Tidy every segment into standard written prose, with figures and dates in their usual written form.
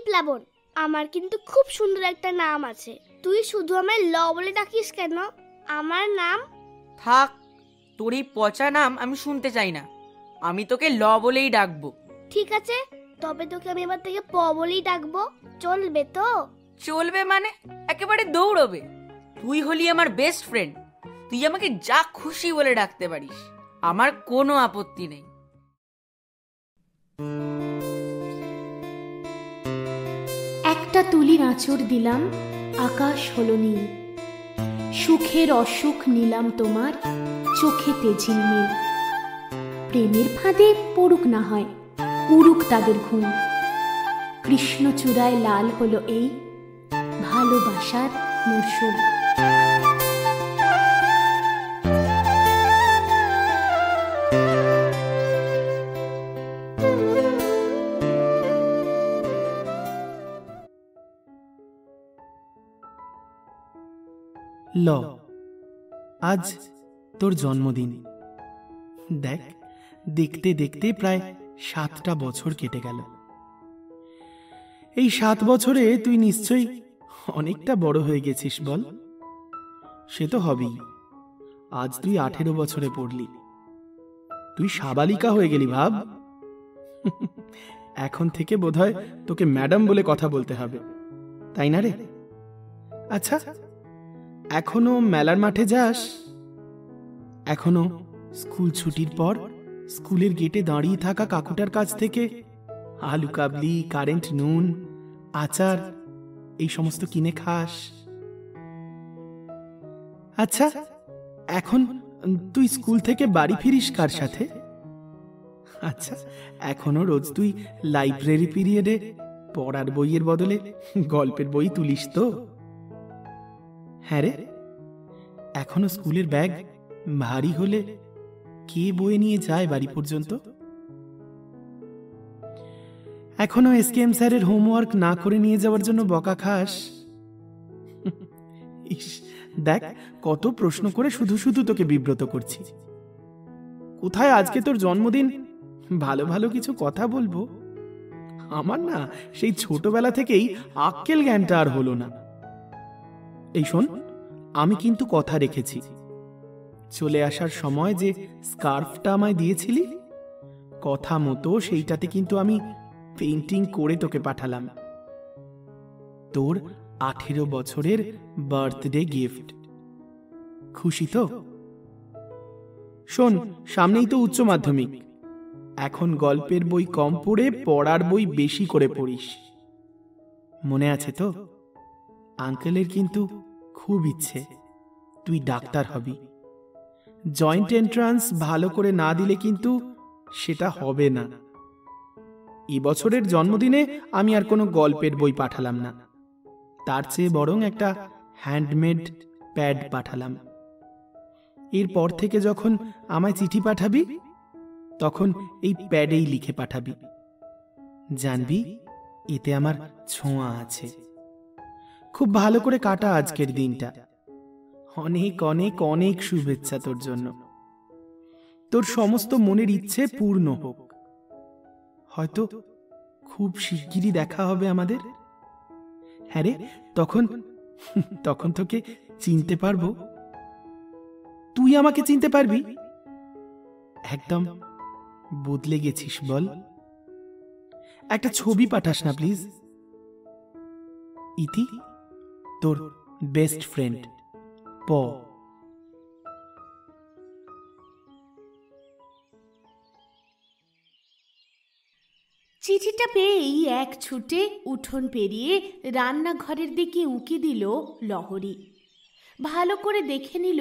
প্লাবন, আমার কিন্তু খুব সুন্দর একটা নাম আছে। তুই শুধু আমায় ল বলে ডাকিস কেন? আমার নাম। থাক, তোর এই পচা নাম আমি শুনতে চাই না। আমি তোকে ল বলেই ডাকবো। ঠিক আছে, তবে তোকে আমি এবার থেকে প বলেই ডাকবো। চলবে তো? চলবে মানে একেবারে দৌড়বে। তুই হলি আমার বেস্ট ফ্রেন্ড, তুই আমাকে যা খুশি বলে ডাকতে পারিস, আমার কোনো আপত্তি নেই। একটা তুলির আঁচড় দিলাম, আকাশ হলো নীল, সুখের অসুখ নিলাম তোমার চোখেতে ঝিলমিল। প্রেমের ফাঁদে পড়ুক না হয়, উড়ুক তাদের ঘুম, কৃষ্ণচূড়ায় লাল হলো এই ভালোবাসার মরশুম। ল, আজ তোর জন্মদিন। দেখ, দেখতে দেখতে প্রায় 7টা বছর কেটে গেল। এই 7 বছরে তুই নিশ্চয়ই অনেকটা বড় হয়ে গেছিস বল? সে তো হবেই, আজ তুই 18 বছরে পড়লি। তুই সাবালিকা হয়ে গেলি ভাব। এখন থেকে বোধহয় তোকে ম্যাডাম বলে কথা বলতে হবে, তাই না রে? আচ্ছা, এখনো মেলার মাঠে যাস? এখনো স্কুল ছুটির পর স্কুলের গেটে দাঁড়িয়ে থাকা কাকুটার কাছ থেকে আলু কাবলি, কারেন্ট নুন, আচার এই সমস্ত কিনে খাস? আচ্ছা, এখন তুই স্কুল থেকে বাড়ি ফিরিস কার সাথে? আচ্ছা, এখনো রোজ তুই লাইব্রেরি পিরিয়ডে পড়ার বইয়ের বদলে গল্পের বই তুলিস তো? হ্যাঁ রে, এখনো স্কুলের ব্যাগ ভারী হলে কে বয়ে নিয়ে যায় বাড়ি পর্যন্ত? এখনো এসকেএম স্যারের হোমওয়ার্ক না করে নিয়ে যাওয়ার জন্য বকা খাস? ইস, দেখ কত প্রশ্ন করে শুধু শুধু তোকে বিব্রত করছি। কোথায় আজকে তোর জন্মদিন, ভালো ভালো কিছু কথা বলবো। আমার না সেই ছোটবেলা থেকেই আক্কেল জ্ঞানটা আর হলো না। এই শোন, আমি কিন্তু কথা রেখেছি। চলে আসার সময় যে স্কার্ফটা আমায় দিয়েছিলি, কথা মতো সেইটাতে কিন্তু আমি পেইন্টিং করে তোকে পাঠালাম। তোর 18 বছরের বার্থডে গিফট। খুশি তো? শোন, সামনেই তো উচ্চ মাধ্যমিক। এখন গল্পের বই কম পড়ে পড়ার বই বেশি করে পড়িস। মনে আছে তো, আঙ্কেলের কিন্তু খুব ইচ্ছে তুই ডাক্তার হবি। জয়েন্ট এন্ট্রান্স ভালো করে না দিলে কিন্তু সেটা হবে না। এবছরের জন্মদিনে আমি আর কোনো গল্পের বই পাঠালাম না, তার চেয়ে বরং একটা হ্যান্ডমেড প্যাড পাঠালাম। এরপর থেকে যখন আমায় চিঠি পাঠাবি, তখন এই প্যাডেই লিখে পাঠাবি। জানবি, এতে আমার ছোঁয়া আছে। খুব ভালো করে কাটা আজকের দিনটা। অনেক অনেক অনেক শুভেচ্ছা তোর জন্য। তোর সমস্ত মনের ইচ্ছে পূর্ণ হোক। হয়তো খুব শিগগিরই দেখা হবে আমাদের। হ্যাঁ রে, তখন তোকে চিনতে পারবো, তুই আমাকে চিনতে পারবি। একদম বদলে গেছিস বল। একটা ছবি পাঠাস না প্লিজ। ইতি, তোর বেস্ট ফ্রেন্ড প। চিঠিটা পেয়েই এক ছুটে উঠোন পেরিয়ে রান্নাঘরের দিকে উঁকি দিল লহরী। ভালো করে দেখে নিল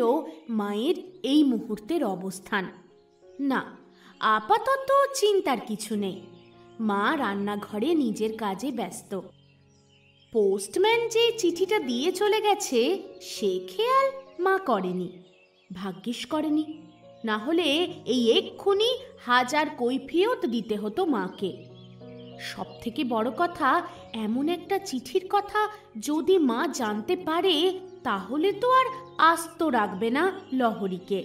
মায়ের এই মুহূর্তের অবস্থান। না, আপাতত চিন্তার কিছু নেই। মা রান্নাঘরে নিজের কাজে ব্যস্ত। পোস্টম্যান যে চিঠিটা দিয়ে চলে গেছে সে খেয়াল মা করেনি, ভাগ্যিস করেনি। না হলে এই এক্ষুনি হাজার কৈফিয়ত দিতে হতো মাকে। সব থেকে বড় কথা, এমন একটা চিঠির কথা যদি মা জানতে পারে, তাহলে তো আর আস্ত রাখবে না লহরীকে।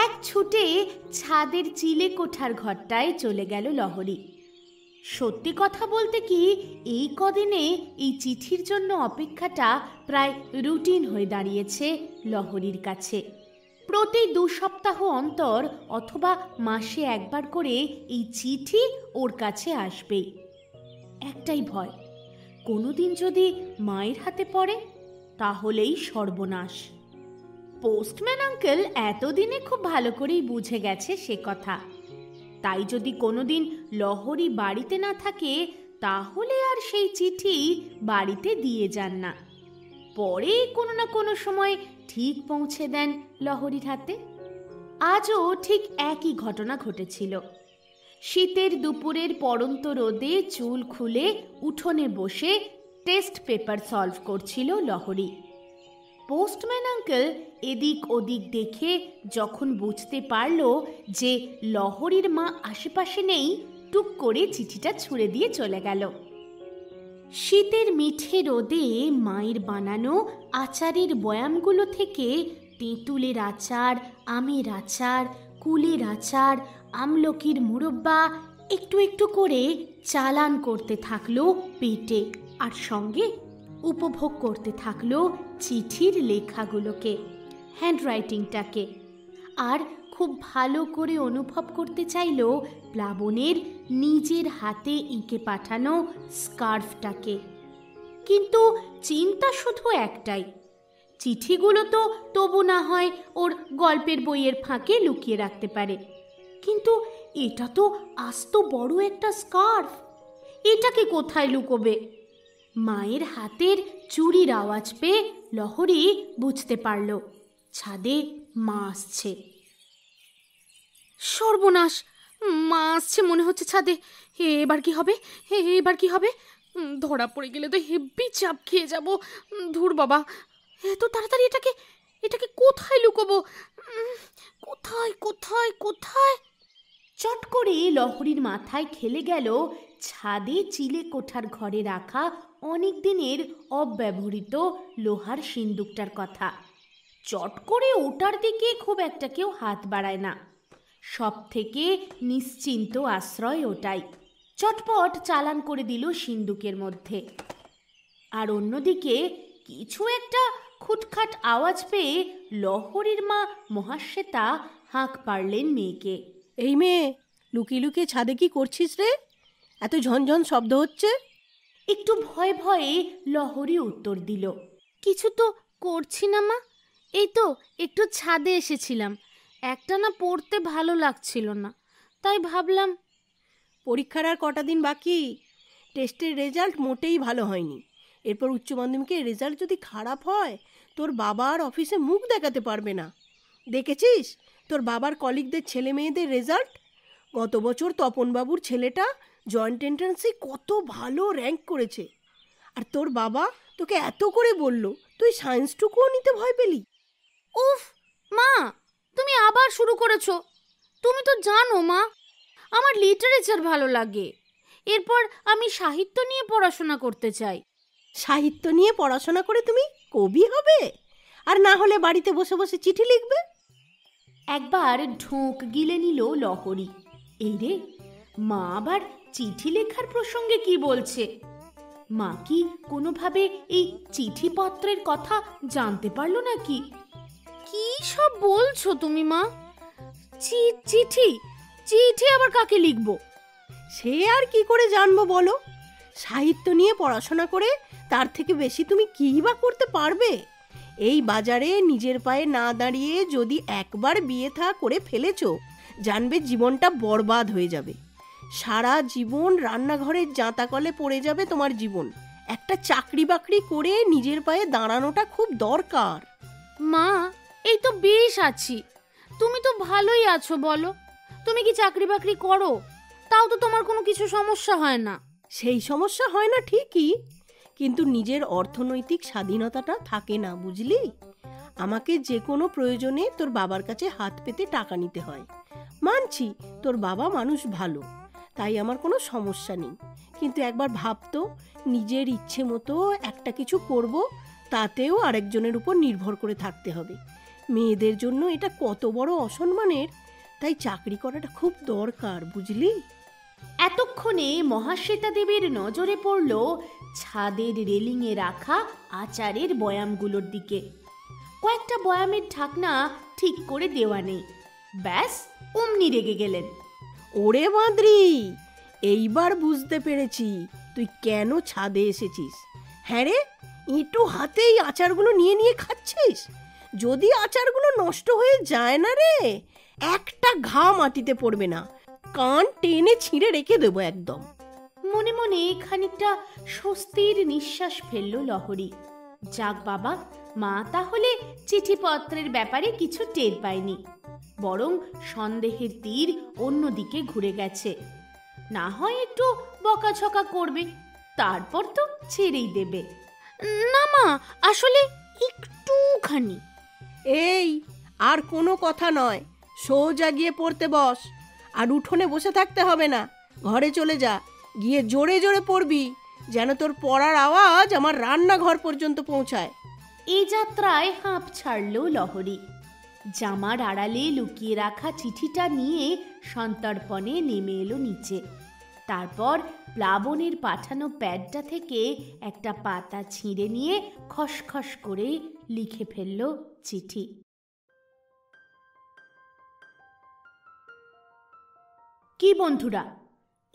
এক ছুটে ছাদের চিলে কোঠার ঘরটায় চলে গেল লহরী। সত্যি কথা বলতে কি, এই কদিনে এই চিঠির জন্য অপেক্ষাটা প্রায় রুটিন হয়ে দাঁড়িয়েছে লহরীর কাছে। প্রতি 2 সপ্তাহ অন্তর অথবা মাসে একবার করে এই চিঠি ওর কাছে আসবেই। একটাই ভয়, কোনোদিন যদি মায়ের হাতে পড়ে তাহলেই সর্বনাশ। পোস্টম্যান আঙ্কেল এতদিনে খুব ভালো করেই বুঝে গেছে সে কথা। তাই যদি কোনোদিন লহরী বাড়িতে না থাকে তাহলে আর সেই চিঠি বাড়িতে দিয়ে যান না, পরে কোনো না কোনো সময় ঠিক পৌঁছে দেন লহরীর হাতে। আজও ঠিক একই ঘটনা ঘটেছিল। শীতের দুপুরের পড়ন্ত রোদে চুল খুলে উঠোনে বসে টেস্ট পেপার সলভ করছিল লহরী। পোস্টম্যান আঙ্কেল এদিক ওদিক দেখে যখন বুঝতে পারল যে লহরীর মা আশেপাশে নেই, টুক করে চিঠিটা ছুঁড়ে দিয়ে চলে গেল। শীতের মিঠে রোদে মায়ের বানানো আচারের বয়ামগুলো থেকে তেঁতুলের আচার, আমের আচার, কুলের আচার, আমলকির মুরব্বা একটু একটু করে চালান করতে থাকলো পেটে, আর সঙ্গে উপভোগ করতে থাকলো চিঠির লেখাগুলোকে, হ্যান্ডরাইটিংটাকে, আর খুব ভালো করে অনুভব করতে চাইল প্লাবনের নিজের হাতে এঁকে পাঠানো স্কার্ফটাকে। কিন্তু চিন্তা শুধু একটাই, চিঠিগুলো তো তবু না হয় ওর গল্পের বইয়ের ফাঁকে লুকিয়ে রাখতে পারে, কিন্তু এটা তো আস্ত বড় একটা স্কার্ফ, এটাকে কোথায় লুকোবে? মায়ের হাতের চুড়ির আওয়াজ পেয়ে লহরী বুঝতে পারল ছাদে মা আসছে। সর্বনাশ, মা আসছে মনে হচ্ছে ছাদে। এবার কি হবে? এবার কি হবে? ধরা পড়ে গেলে তো হেব্বি চাপ খেয়ে যাব। ধুর বাবা, এত তাড়াতাড়ি এটাকে কোথায় লুকোবো? কোথায় কোথায় কোথায়? চট করে লহরীর মাথায় খেলে গেল ছাদে চিলে কোঠার ঘরে রাখা অনেক দিনের অব্যবহৃত লোহার সিন্দুকটার কথা। চট করে ওটার দিকে খুব একটা কেউ হাত বাড়ায় না, সব থেকে নিশ্চিন্ত আশ্রয় ওটাই। চটপট চালান করে দিল সিন্দুকের মধ্যে। আর অন্যদিকে কিছু একটা খুটখাট আওয়াজ পেয়ে লহরীর মা মহাশ্বেতা হাঁক পারলেন মেয়েকে। এই মেয়ে, লুকিয়ে লুকিয়ে ছাদে কি করছিস রে? এত ঝনঝন শব্দ হচ্ছে। একটু ভয়ে ভয়ে লহরী উত্তর দিল, কিছু তো করছি না মা, এই তো একটু ছাদে এসেছিলাম, একটা না পড়তে ভালো লাগছিল না, তাই ভাবলাম। পরীক্ষার আর কটা দিন বাকি, টেস্টের রেজাল্ট মোটেই ভালো হয়নি। এরপর উচ্চ মাধ্যমিকের রেজাল্ট যদি খারাপ হয়, তোর বাবা আর অফিসে মুখ দেখাতে পারবে না। দেখেছিস তোর বাবার কলিগদের ছেলে মেয়েদের রেজাল্ট? গত বছর তপনবাবুর ছেলেটা জয়েন্ট এন্ট্রান্সে কত ভালো র্যাঙ্ক করেছে, আর তোর বাবা তোকে এত করে বলল, তুই সায়েন্সটুকুও নিতে ভয় পেলি। উফ মা, তুমি আবার শুরু করেছো। তুমি তো জানো মা, আমার লিটারেচার ভালো লাগে, এরপর আমি সাহিত্য নিয়ে পড়াশোনা করতে চাই। সাহিত্য নিয়ে পড়াশোনা করে তুমি কবি হবে, আর না হলে বাড়িতে বসে বসে চিঠি লিখবে। একবার ঢোক গিলে নিল লহরী। এই রে, মা আবার চিঠি লেখার প্রসঙ্গে কি বলছে? মা কি কোনোভাবে এই চিঠিপত্রের কথা জানতে পারলো নাকি? কি সব বলছো তুমি মা? চিঠি চিঠি আবার কাকে লিখবো? সে আর কি করে জানবো বলো? সাহিত্য নিয়ে পড়াশোনা করে তার থেকে বেশি তুমি কী বা করতে পারবে? এই বাজারে নিজের পায়ে না দাঁড়িয়ে যদি একবার বিয়ে থা করে ফেলেছো, জানবে জীবনটা বরবাদ হয়ে যাবে। সারা জীবন রান্নাঘরের জাঁতাকলে পড়ে যাবে তোমার জীবন। একটা চাকরি বাকরি করে নিজের পায়ে দাঁড়ানোটা খুব দরকার। মা, এই তো বেশ আছি, তুমি তো ভালোই আছো বলো। তুমি কি চাকরি বাকরি করো? তাও তো তোমার কোনো কিছু সমস্যা হয় না। সেই সমস্যা হয় না ঠিকই, কিন্তু নিজের অর্থনৈতিক স্বাধীনতাটা থাকে না, বুঝলি? আমাকে যে কোনো প্রয়োজনে তোর বাবার কাছে হাত পেতে টাকা নিতে হয়। মানছি তোর বাবা মানুষ ভালো, তাই আমার কোনো সমস্যা নেই, কিন্তু একবার ভাবতো, নিজের ইচ্ছে মতো একটা কিছু করব, তাতেও আরেকজনের উপর নির্ভর করে থাকতে হবে। মেয়েদের জন্য এটা কত বড় অসম্মানের, তাই চাকরি করাটা খুব দরকার, বুঝলি? এতক্ষণে মহাশ্বেতা দেবীর নজরে পড়ল ছাদের রেলিংয়ে রাখা আচারের বয়ামগুলোর দিকে। কয়েকটা বয়ামের ঢাকনা ঠিক করে দেওয়া নেই। ব্যাস অমনি রেগে গেলেন। ওরে বাঁদরি, এইবার বুঝতে পেরেছি তুই কেন ছাদে এসেছিস। হ্যাঁ রে, ইঁটু হাতেই আচারগুলো নিয়ে নিয়ে খাচ্ছিস। যদি আচারগুলো নষ্ট হয়ে যায় না রে, একটা ঘা মাটিতে পড়বে না, কান টেনে ছিঁড়ে রেখে দেবো একদম। মনে মনে খানিকটা স্বস্তির নিঃশ্বাস ফেলল লহরী। যাক বাবা, মা তাহলে চিঠিপত্রের ব্যাপারে কিছু টের পায়নি, বরং সন্দেহের তীর অন্যদিকে ঘুরে গেছে। না হয় একটু বকাঝকা করবে, তারপর তো ছেড়েই দেবে। না মা, আসলে একটুখানি। এই, আর কোনো কথা নয়, সোজা গিয়ে পড়তে বস। আর উঠোনে বসে থাকতে হবে না, ঘরে চলে যা, গিয়ে জোরে জোরে পড়বি, যেন তোর পড়ার আওয়াজ আমার রান্নাঘর পর্যন্ত পৌঁছায়। এই যাত্রায় হাঁপ ছাড়ল লহরী। জামার আড়ালে লুকিয়ে রাখা চিঠিটা নিয়ে সন্তর্পণে নেমে এলো নিচে। তারপর প্লাবনের পাঠানো প্যাডটা থেকে একটা পাতা ছিঁড়ে নিয়ে খসখস করে লিখে ফেলল চিঠি। কি বন্ধুরা,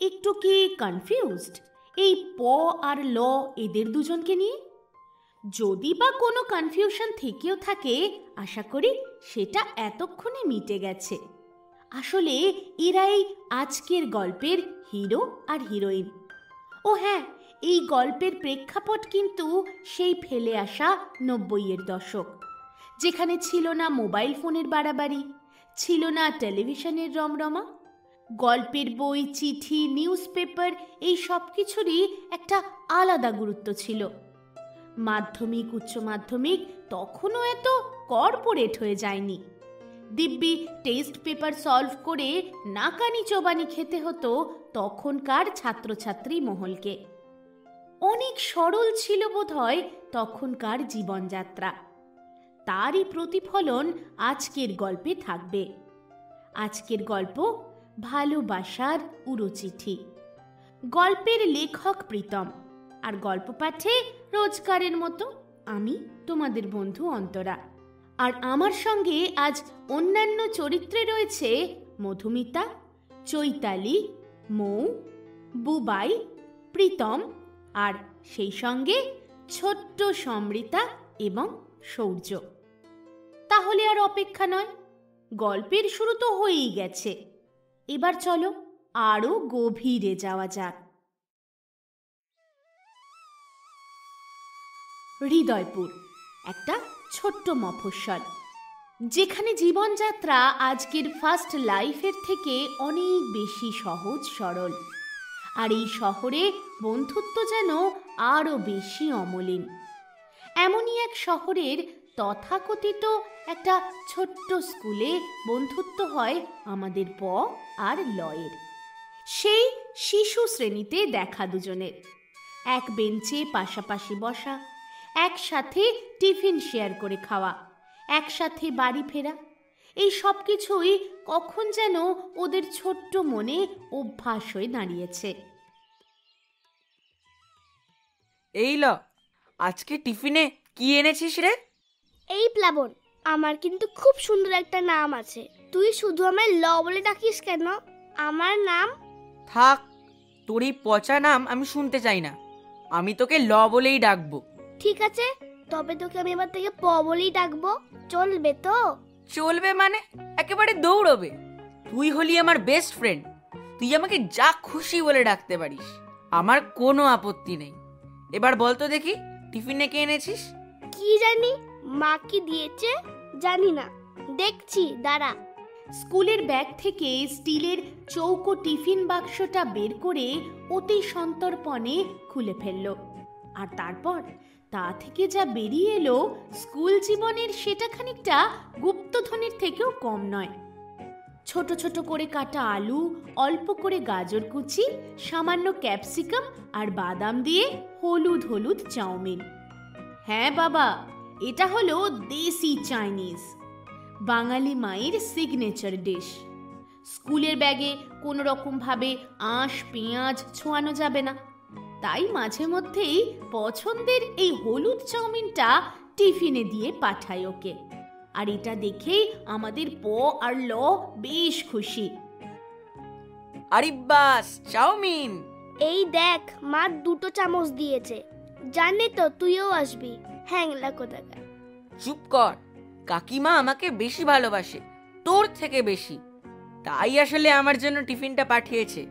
একটু কি কনফিউজড এই প আর ল এদের দুজনকে নিয়ে? যদি বা কোনো কনফিউশন থেকেও থাকে, আশা করি সেটা এতক্ষণে মিটে গেছে। আসলে এরাই আজকের গল্পের হিরো আর হিরোইন। ও হ্যাঁ, এই গল্পের প্রেক্ষাপট কিন্তু সেই ফেলে আসা 90-এর দশক, যেখানে ছিল না মোবাইল ফোনের বাড়াবাড়ি, ছিল না টেলিভিশনের রমরমা। গল্পের বই, চিঠি, নিউজ পেপার এই সব কিছুরই একটা আলাদা গুরুত্ব ছিল। মাধ্যমিক, উচ্চ মাধ্যমিক তখনও এত কর্পোরেট হয়ে যায়নি। দিব্যি টেস্ট পেপার সলভ করে নাকানি চোবানি খেতে হতো তখনকার ছাত্রছাত্রী মহলকে। অনেক সরল ছিল বোধহয় তখনকার জীবনযাত্রা। তারই প্রতিফলন আজকের গল্পে থাকবে। আজকের গল্প ভালোবাসার উড়োচিঠি। গল্পের লেখক প্রীতম, আর গল্প পাঠে রোজকারের মতো আমি তোমাদের বন্ধু অন্তরা। আর আমার সঙ্গে আজ অন্যান্য চরিত্রে রয়েছে মধুমিতা, চৈতালি, মৌ, বুবাই, প্রীতম, আর সেই সঙ্গে ছোট্ট সমৃতা এবং সৌর্য। তাহলে আর অপেক্ষা নয়, গল্পের শুরু তো হয়েই গেছে। এবার চলো আরো গভীরে যাওয়া যাক। হৃদয়পুর একটা ছোট্ট মফস্বল, যেখানে জীবনযাত্রা আজকের ফার্স্ট লাইফের থেকে অনেক বেশি সহজ সরল। আর এই শহরে বন্ধুত্ব যেন আরো বেশি অমলিন। এমনই এক শহরের তথাকথিত একটা ছোট্ট স্কুলে বন্ধুত্ব হয় আমাদের প আর লয়ের। সেই শিশু শ্রেণীতে দেখা দুজনের, এক বেঞ্চে পাশাপাশি বসা, একসাথে টিফিন শেয়ার করে খাওয়া, একসাথে বাড়ি ফেরা, এই সব কিছুই কখন যেন ওদের ছোট্ট মনে অভ্যাস হয়ে দাঁড়িয়েছে। এই ল, আজকে টিফিনে কি এনেছিস রে? এই প্লাবন, আমার কিন্তু খুব সুন্দর একটা নাম আছে। তুই শুধু আমায় ল বলে ডাকিস কেন? আমার নাম। থাক, তোর এই পচা নাম আমি শুনতে চাই না। আমি তোকে ল বলেই ডাকবো। ঠিক আছে, তবে তোকে আমি এবার থেকে প বলেই ডাকবো, চলবে তো? চলবে মানে একেবারে দৌড়বে। তুই হলি আমার বেস্ট ফ্রেন্ড, তুই আমাকে যা খুশি বলে ডাকতে পারিস, আমার কোনো আপত্তি নেই। এবার বল তো দেখি, টিফিনে কে এনেছিস? কি জানি, মা কি দিয়েছে জানি না, দেখছি দাঁড়া। স্কুলের ব্যাগ থেকে স্টিলের চৌকো টিফিন বাক্সটা বের করে অতি সন্তর্পণে খুলে ফেলল। আর তারপর তা থেকে যা বেরিয়ে এলো, স্কুল জীবনের সেটা খানিকটা গুপ্তধনের থেকেও কম নয়। ছোট ছোট করে কাটা আলু, অল্প করে গাজর কুচি, সামান্য ক্যাপসিকাম আর বাদাম দিয়ে হলুদ হলুদ চাউমিন। হ্যাঁ বাবা, এটা হলো দেশি চাইনিজ, বাঙালি মায়ের সিগনেচার ডিশ। স্কুলের ব্যাগে কোনো রকমভাবে আঁশ পেঁয়াজ ছোঁয়ানো যাবে না। তাই মাঝে মধ্যেই পছন্দের এই হলুদ চাউমিনটা টিফিনে দিয়ে পাঠায় ওকে। আর এটা দেখেই আমাদের প আর ল বেশ খুশি। আরে বাস, চাউমিন! এই দেখ, মা 2টো চামচ দিয়েছে। জানি তো তুইও আসবি, হ্যাংলা কোথাকার। চুপ কর, কাকিমা আমাকে বেশি ভালোবাসে, তোর থেকে বেশি। তাই আসলে আমার জন্য টিফিনটা পাঠিয়েছে।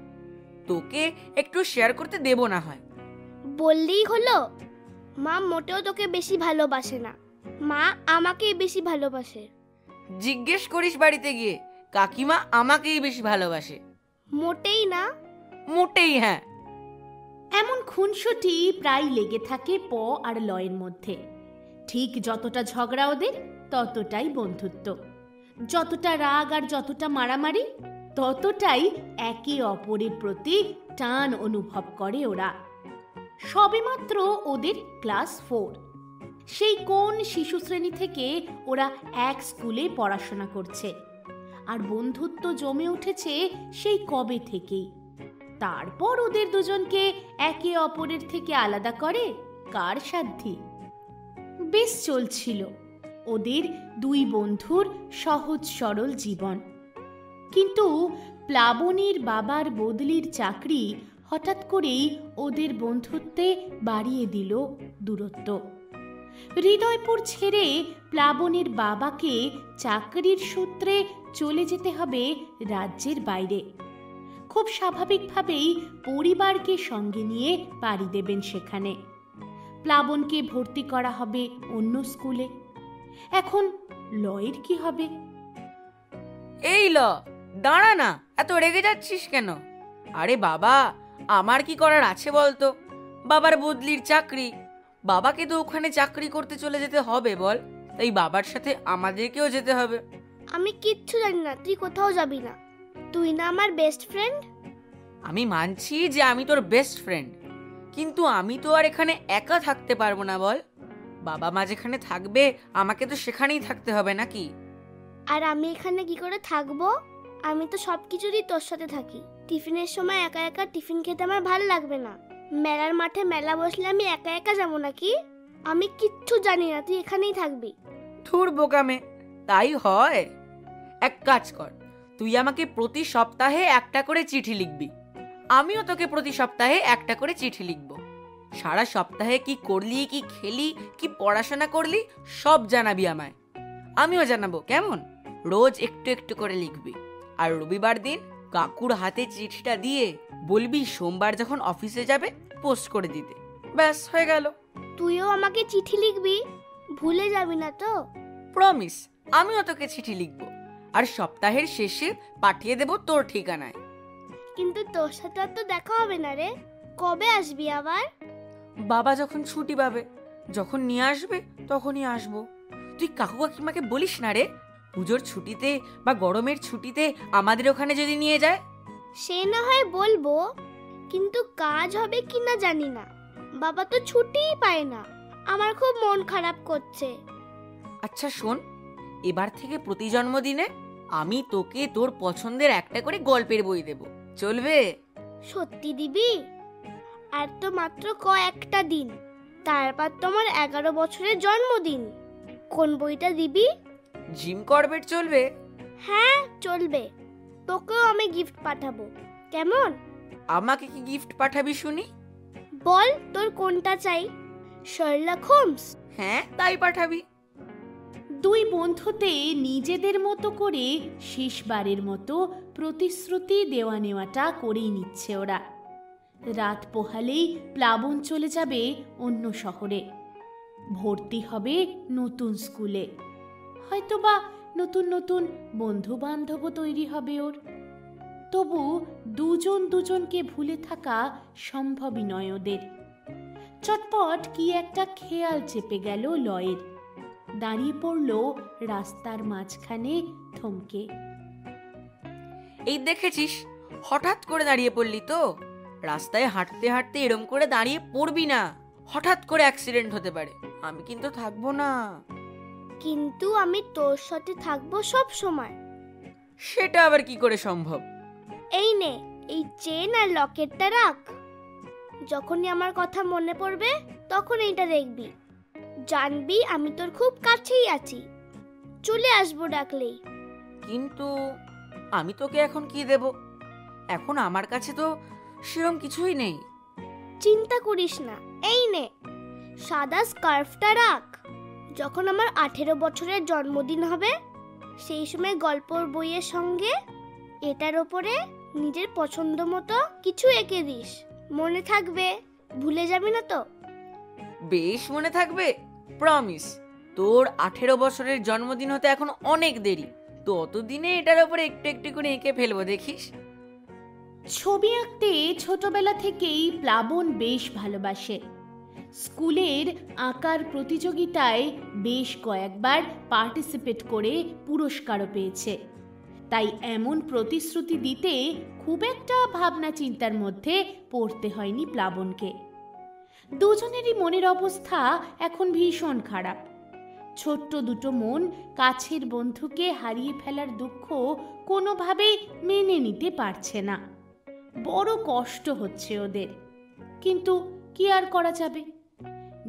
তোকে একটু শেয়ার করতে দেব না হয়। বললেই হলো, মা মোটেও তোকে বেশি ভালোবাসে না, মা আমাকেই বেশি ভালোবাসে। জিজ্ঞেস করিস বাড়িতে গিয়ে, কাকিমা আমাকেই বেশি ভালোবাসে। মোটেই না। মোটেই হ্যাঁ। এমন খুনসুটি প্রায় লেগে থাকে প আর লয়ের মধ্যে। ঠিক যতটা ঝগড়া ওদের, ততটাই বন্ধুত্ব। যতটা রাগ আর যতটা মারামারি, ততটাই একে অপরের প্রতি টান অনুভব করে ওরা। সবেমাত্র ওদের ক্লাস 4। সেই কোন শিশু শ্রেণী থেকে ওরা এক স্কুলে পড়াশোনা করছে, আর বন্ধুত্ব জমে উঠেছে সেই কবে থেকেই। তারপর ওদের দুজনকে একে অপরের থেকে আলাদা করে কার সাধ্যি? বেশ চলছিল ওদের দুই বন্ধুর সহজ সরল জীবন। কিন্তু প্লাবনীর বাবার বদলির চাকরি হঠাৎ করেই ওদের বন্ধুত্বে বাড়িয়ে দিল দূরত্ব। হৃদয়পুর ছেড়ে প্লাবনীর বাবাকে চাকরির সূত্রে চলে যেতে হবে রাজ্যের বাইরে। খুব স্বাভাবিকভাবেই পরিবারকে সঙ্গে নিয়ে পাড়ি দেবেন সেখানে। প্লাবনকে ভর্তি করা হবে অন্য স্কুলে। এখন লয়ের কি হবে? এই ল, দাঁড়া না, এত রেগে যাচ্ছিস কেন? আরে বাবা, আমার কি করার আছে বলতো? বাবার বদলির চাকরি, বাবাকে তো ওখানে চাকরি করতে চলে যেতে হবে বল। তাই বাবার সাথে আমাদেরকেও যেতে হবে। আমি কিচ্ছু জানি না, তুই কোথাও যাবি না। তুই না আমার বেস্ট ফ্রেন্ড? আমি মানছি যে আমি তোর বেস্ট ফ্রেন্ড, কিন্তু আমি তো আর এখানে একা থাকতে পারবো না বল। বাবা মা যেখানে থাকবে আমাকে তো সেখানেই থাকতে হবে নাকি? আর আমি এখানে কি করে থাকবো? আমি তো সব কিছুরই তোর সাথে থাকি। টিফিনের সময় একা একা টিফিন খেতে আমার ভালো লাগবে না। মেলার মাঠে মেলা বসলে আমি একা একা যাবো নাকি? আমি কিচ্ছু জানি না, তুই এখানেই থাকবি। ধুর বোকামে, তাই হয়? এক কাজ কর, তুই আমাকে প্রতি সপ্তাহে একটা করে চিঠি লিখবি, আমিও তোকে প্রতি সপ্তাহে একটা করে চিঠি লিখব। সারা সপ্তাহে কি করলি, কি খেলি, কি পড়াশোনা করলি সব জানাবি আমায়, আমিও জানাবো। কেমন? রোজ একটু একটু করে লিখবি। আর রবিবার দিন কাকুর হাতে চিঠিটা দিয়ে বলবি সোমবার যখন অফিসে যাবে পোস্ট করে দিতে। ব্যাস, হয়ে গেল। তুইও আমাকে চিঠি লিখবি, ভুলে যাবি না তো? প্রমিস, আমিও তোকে চিঠি লিখব, আর সপ্তাহের শেষে পাঠিয়ে দেব তোর ঠিকানায়। কিন্তু তোর সাথে আর তো দেখা হবে না রে। কবে আসবি আবার? বাবা যখন ছুটি পাবে, যখন নিয়ে আসবে তখনই আসবো। তুই কাকু কাকিমাকে বলিস না রে, পুজোর ছুটিতে বা গরমের ছুটিতে আমাদের ওখানে যদি নিয়ে যায়। সে না হয় বলবো, কিন্তু কাজ হবে কিনা জানি না। বাবা তো ছুটিই পায় না, আমার খুব মন খারাপ করছে। আচ্ছা শোন, এবার থেকে প্রতি জন্মদিনে আমি তোকে তোর পছন্দের একটা করে গল্পের বই দেব, চলবে? সত্যি দিবি? আর তো মাত্র কয়েকটা দিন, তারপর তোমার 11 বছরের জন্মদিন। কোন বইটা দিবি? জিম করবেট চলবে? হ্যাঁ চলবে, তোকেও আমি গিফট পাঠাবো। কেমন? আমাকে কি গিফট পাঠাবি শুনি? বল তোর কোনটা চাই? Sherlock Holmes? হ্যাঁ, তাই পাঠাবি। দুই বন্ধুতে নিজেদের মতো করে শেষবারের মতো প্রতিশ্রুতি দেওয়া নেওয়াটা করেই নিচ্ছে ওরা। রাত পোহালেই প্লাবন চলে যাবে অন্য শহরে, ভর্তি হবে নতুন স্কুলে। হয়তোবা নতুন নতুন বন্ধু বান্ধবও তৈরি হবে ওর। তবু দুজন দুজনকে ভুলে থাকা সম্ভবই নয় ওদের। চটপট কি একটা খেয়াল চেপে গেল লয়ের। দাঁড়িয়ে পড়ল রাস্তার মাঝখানে থমকে। এই দেখেছিস, হঠাৎ করে দাঁড়িয়ে পড়লি তো। রাস্তায় হাঁটতে হাঁটতে এরম করে দাঁড়িয়ে পড়বি না, হঠাৎ করে অ্যাক্সিডেন্ট হতে পারে। আমি কিন্তু থাকবো না। কিন্তু আমি তোর সাথে থাকবো সব সময়। সেটা আবার কি করে সম্ভব? এই নে, এই চেন আর লকেটটা রাখ। যখনই আমার কথা মনে পড়বে তখন এইটা দেখবি, জানবি আমি তোর খুব কাছেই আছি, চলে আসবো ডাকলেই। কিন্তু আমি তোকে এখন কি দেব? এখন আমার কাছে তো সেরকম কিছুই নেই। চিন্তা করিস না, এই নে সাদা স্কার্ফটা রাখ। যখন আমার 18 বছরের জন্মদিন হবে সেই সময় গল্পর বইয়ের সঙ্গে এটার ওপরে নিজের পছন্দ মতো কিছু এঁকে দিস, মনে থাকবে, ভুলে যাবি না তো? বেশ মনে থাকবে, প্রমিস। তোর 18 বছরের জন্মদিন হতে এখন অনেক দেরি, তো অতদিনে এটার উপরে একটু একটু করে এঁকে ফেলবো, দেখিস। ছবি আঁকতে ছোটবেলা থেকেই প্লাবন বেশ ভালোবাসে। স্কুলের আঁকার প্রতিযোগিতায় বেশ কয়েকবার পার্টিসিপেট করে পুরস্কারও পেয়েছে। তাই এমন প্রতিশ্রুতি দিতে খুব একটা ভাবনা চিন্তার মধ্যে পড়তে হয়নি প্লাবনকে। দুজনেরই মনের অবস্থা এখন ভীষণ খারাপ। ছোট্ট দুটো মন কাছের বন্ধুকে হারিয়ে ফেলার দুঃখ কোনোভাবেই মেনে নিতে পারছে না। বড় কষ্ট হচ্ছে ওদের, কিন্তু কি আর করা যাবে?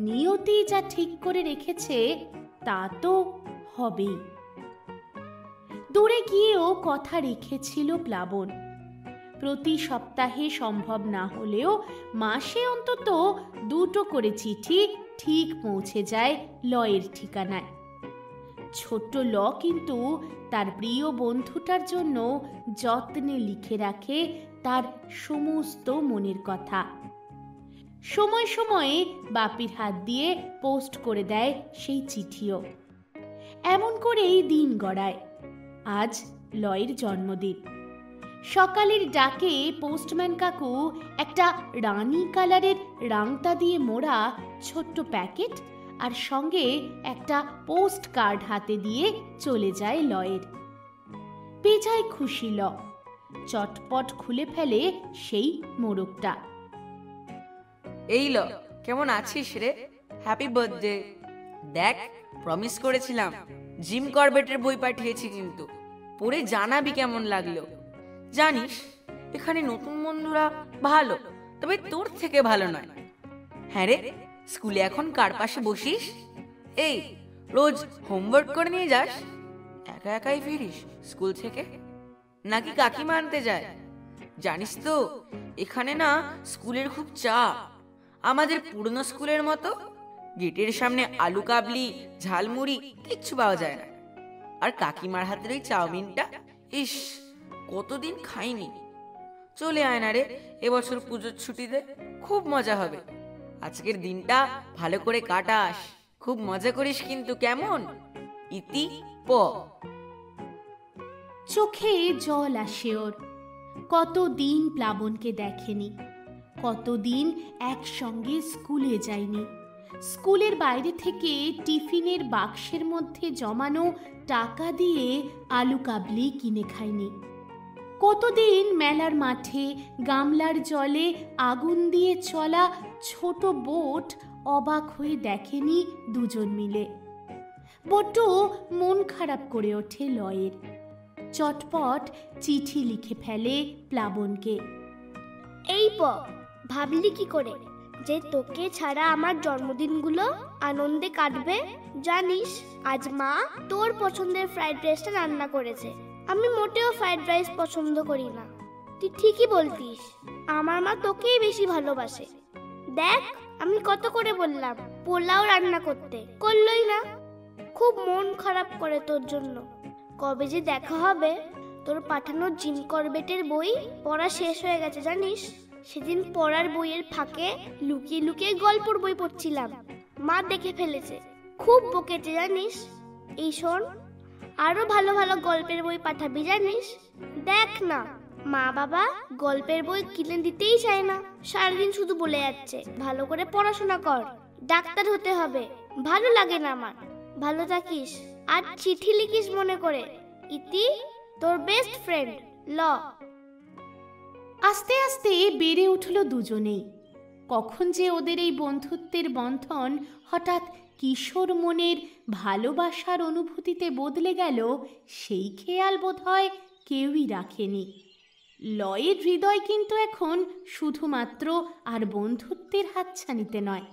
নিয়তি যা ঠিক করে রেখেছে তা তো হবেই। দূরে গিয়েও কথা রেখেছিল প্লাবন। প্রতি সপ্তাহে সম্ভব না হলেও মাসে অন্তত 2টো করে চিঠি ঠিক পৌঁছে যায় লয়ের ঠিকানায়। ছোট্ট ল কিন্তু তার প্রিয় বন্ধুটার জন্য যত্নে লিখে রাখে তার সমস্ত মনের কথা। সময় সময়ে বাপির হাত দিয়ে পোস্ট করে দেয় সেই চিঠিও। এমন করেই দিন গড়ায়। আজ লয়ের জন্মদিন। সকালের ডাকে পোস্টম্যান কাকু একটা রানী কালারের রাংতা দিয়ে মোড়া ছোট্ট প্যাকেট আর সঙ্গে একটা পোস্ট কার্ড হাতে দিয়ে চলে যায় লয়ের। বেজায় খুশি ল, চটপট খুলে ফেলে সেই মোড়কটা। এই ল, কেমন আছিস রে? Happy birthday. দেখ, প্রমিস করেছিলাম জিম করবেটের বই পাঠিয়েছি, কিন্তু পড়ে জানাবি কেমন লাগলো। জানিস এখানে নতুন বন্ধুরা ভালো, তবে তোর থেকে ভালো নয়। হ্যাঁ রে, স্কুলে এখন কার পাশে বসিস? এই রোজ হোমওয়ার্ক করে নিয়ে যাস? একা একাই ফিরিস স্কুল থেকে, নাকি কাকিমা আনতে যায়? জানিস তো এখানে না স্কুলের খুব চাপ। আমাদের পুরনো স্কুলের মতো গেটের সামনে আলু কাবলি ঝালমুড়ি কিচ্ছু পাওয়া যায় না। আর কাকিমার হাতের ওই চাউমিনটা, ইস কতদিন খাইনি। চলে আয় না রে এবছর পুজোর ছুটিতে, খুব মজা হবে। আজকের দিনটা ভালো করে কাটাস, খুব মজা করিস কিন্তু, কেমন? ইতি প। চোখে জল আসে ওর। কতদিন প্লাবনকে দেখেনি, কতদিন একসঙ্গে স্কুলে যায়নি। স্কুলের বাইরে থেকে টিফিনের বাক্সের মধ্যে জমানো টাকা দিয়ে আলু কাবলি কিনে খায়নি। কতদিন মেলার মাঠে গামলার জলে আগুন দিয়ে চলা ছোট বোট অবাক হয়ে দেখেনি দুজন মিলে। বড্ড মন খারাপ করে ওঠে লয়ের। চটপট চিঠি লিখে ফেলে প্লাবনকে। এই ভাবলি কি করে যে তোকে ছাড়া আমার জন্মদিনগুলো আনন্দে কাটবে? জানিস আজ মা তোর পছন্দের ফ্রাইড রাইসটা রান্না করেছে। আমি মোটেও ফ্রাইড রাইস পছন্দ করি না। তুই ঠিকই বলতিস, আমার মা তোকেই বেশি ভালোবাসে। দেখ আমি কত করে বললাম পোলাও রান্না করতে, করলই না। খুব মন খারাপ করে তোর জন্য। কবে যে দেখা হবে? তোর পাঠানো জিম করবেটের বই পড়া শেষ হয়ে গেছে জানিস। সেদিন পড়ার বইয়ের ফাঁকে লুকিয়ে লুকিয়ে গল্পর বই পড়ছিলাম, মা দেখে ফেলেছে, খুব বকেছে জানিস। এই শোন, আরো ভালো ভালো গল্পের বই পাঠাবি জানিস। দেখ না, মা বাবা গল্পের বই কিনে দিতেই চায় না, সারাদিন শুধু বলে যাচ্ছে ভালো করে পড়াশোনা কর, ডাক্তার হতে হবে। ভালো লাগে না আমার। ভালো থাকিস আর চিঠি লিখিস মনে করে। ইতি, তোর বেস্ট ফ্রেন্ড ল। আস্তে আস্তে বেড়ে উঠল দুজনেই। কখন যে ওদের এই বন্ধুত্বের বন্ধন হঠাৎ কিশোর মনের ভালোবাসার অনুভূতিতে বদলে গেল, সেই খেয়াল বোধহয় কেউই রাখেনি। লয়ের হৃদয় কিন্তু এখন শুধুমাত্র আর বন্ধুত্বের হাতছানিতে নয়,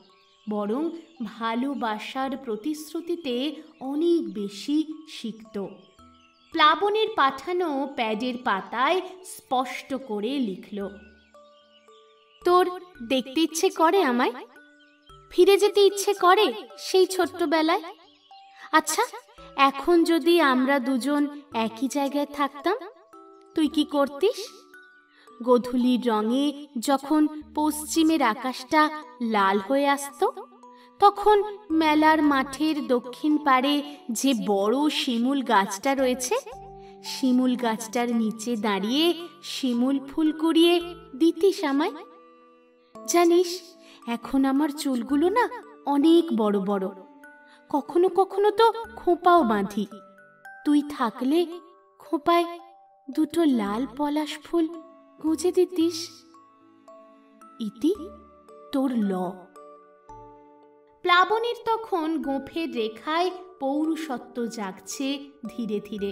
বরং ভালোবাসার প্রতিশ্রুতিতে অনেক বেশি সিক্ত। প্লাবনের পাঠানো প্যাডের পাতায় স্পষ্ট করে লিখল, তোর দেখতে ইচ্ছে করে আমায়? ফিরে যেতে ইচ্ছে করে সেই ছোট্টবেলায়? আচ্ছা, এখন যদি আমরা দুজন একই জায়গায় থাকতাম, তুই কি করতিস? গোধূলির রঙে যখন পশ্চিমের আকাশটা লাল হয়ে আসতো, তখন মেলার মাঠের দক্ষিণ পাড়ে যে বড় শিমুল গাছটা রয়েছে, শিমুল গাছটার নিচে দাঁড়িয়ে শিমুল ফুল কুড়িয়ে দিতিস আমায়? জানিস, এখন আমার চুলগুলো না অনেক বড় বড়, কখনো কখনো তো খোঁপাও বাঁধি। তুই থাকলে খোঁপায় দুটো লাল পলাশ ফুল গুঁজে দিতিস। ইতি, তোর ল। প্লাবনের তখন গোঁফের রেখায় পৌরুষত্ব জাগছে ধীরে ধীরে।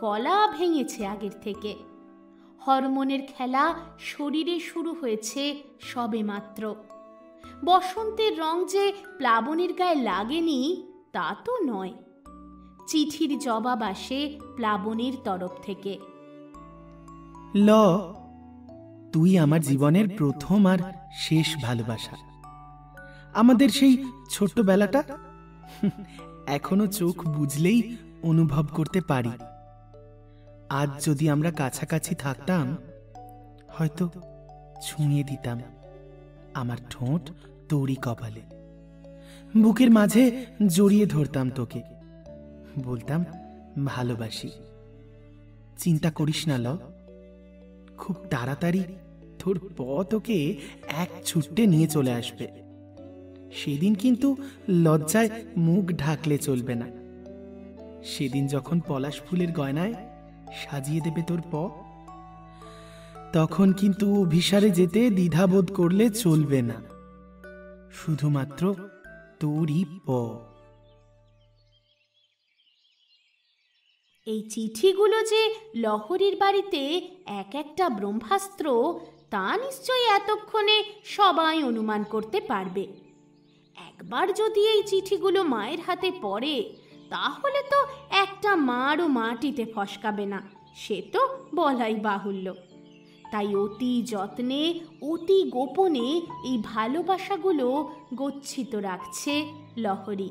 গলা ভেঙেছে আগের থেকে। হরমোনের খেলা শরীরে শুরু হয়েছে সবে মাত্র। বসন্তের রং যে প্লাবনের গায়ে লাগেনি তা তো নয়। চিঠির জবাব আসে প্লাবনের তরফ থেকে। ল, তুই আমার জীবনের প্রথম আর শেষ ভালোবাসা। আমাদের সেই ছোট্টবেলাটা এখনো চোখ বুঝলেই অনুভব করতে পারি। আজ যদি আমরা কাছাকাছি থাকতাম, হয়তো ছুঁয়ে দিতাম আমার ঠোঁট তোরই কপালে, বুকের মাঝে জড়িয়ে ধরতাম তোকে, বলতাম ভালোবাসি। চিন্তা করিস না ল, খুব তাড়াতাড়ি তোর প তোকে এক ছুট্টে নিয়ে চলে আসবে। সেদিন কিন্তু লজ্জায় মুখ ঢাকলে চলবে না। সেদিন যখন পলাশ ফুলের গয়নায় সাজিয়ে দেবে তোর প, তখন কিন্তু অভিসারে যেতে দ্বিধাবোধ করলে চলবে না। শুধুমাত্র তোরই প। এই চিঠিগুলো যে লহরীর বাড়িতে এক একটা ব্রহ্মাস্ত্র, তা নিশ্চয়ই এতক্ষণে সবাই অনুমান করতে পারবে। একবার যদি এই চিঠিগুলো মায়ের হাতে পড়ে, তাহলে তো একটা মারও মাটিতে ফসকাবে না, সে তো বলাই বাহুল্য। তাই অতি যত্নে, অতি গোপনে এই ভালোবাসাগুলো গচ্ছিত রাখছে লহরী।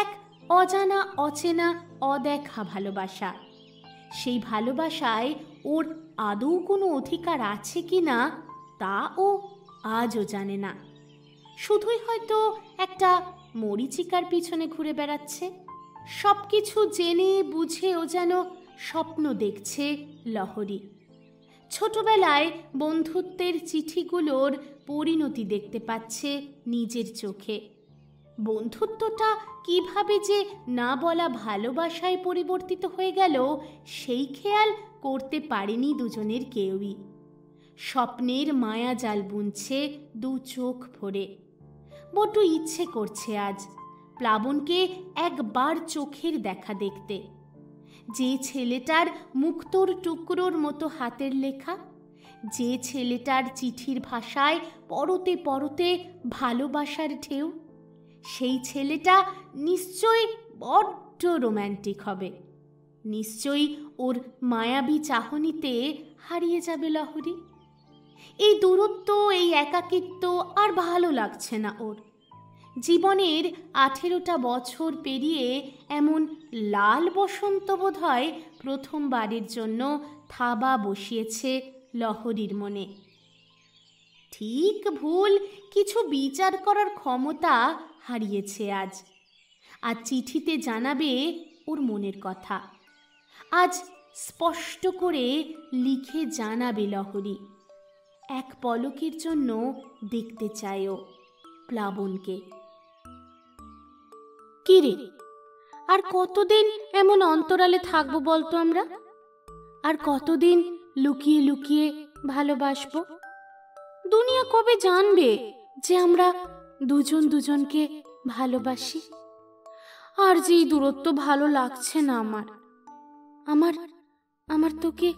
এক অজানা, অচেনা, অদেখা ভালোবাসা। সেই ভালোবাসায় ওর আদৌ কোনো অধিকার আছে কি না তা ও আজও জানে না। শুধুই হয়তো একটা মরীচিকার পিছনে ঘুরে বেড়াচ্ছে। সব কিছু জেনে বুঝে ও যেন স্বপ্ন দেখছে লহরী। ছোটবেলায় বন্ধুত্বের চিঠিগুলোর পরিণতি দেখতে পাচ্ছে নিজের চোখে। বন্ধুত্বটা কিভাবে যে না বলা ভালোবাসায় পরিবর্তিত হয়ে গেল, সেই খেয়াল করতে পারেনি দুজনের কেউই। স্বপ্নের মায়া জাল বুনছে দু চোখ ভরে। বড্ড ইচ্ছে করছে আজ প্লাবনকে একবার চোখের দেখা দেখতে। যে ছেলেটার মুক্তোর টুকরোর মতো হাতের লেখা, যে ছেলেটার চিঠির ভাষায় পরতে পরতে ভালোবাসার ঢেউ, সেই ছেলেটা নিশ্চয়ই বড্ড রোম্যান্টিক হবে। নিশ্চয়ই ওর মায়াবী চাহনিতে হারিয়ে যাবে লহরী। এই দূরত্ব, এই একাকিত্ব আর ভালো লাগছে না ওর। জীবনের 18টা বছর পেরিয়ে এমন লাল বসন্ত বোধহয় প্রথমবারের জন্য থাবা বসিয়েছে লহরীর মনে। ঠিক ভুল কিছু বিচার করার ক্ষমতা হারিয়েছে আজ। আজ চিঠিতে জানাবে ওর মনের কথা। আজ স্পষ্ট করে লিখে জানাবে লহরী। এক পলকের জন্য দেখতে চায় ও প্লাবনকে। কিরে, আর কতদিন এমন অন্তরালে থাকবো বলতো আমরা? আর কতদিন লুকিয়ে লুকিয়ে ভালোবাসবো? দুনিয়া কবে জানবে যে আমরা দুজন দুজনকে ভালোবাসি? আর যে দূরত্ব ভালো লাগছে না আমার। আমার আমার তোকে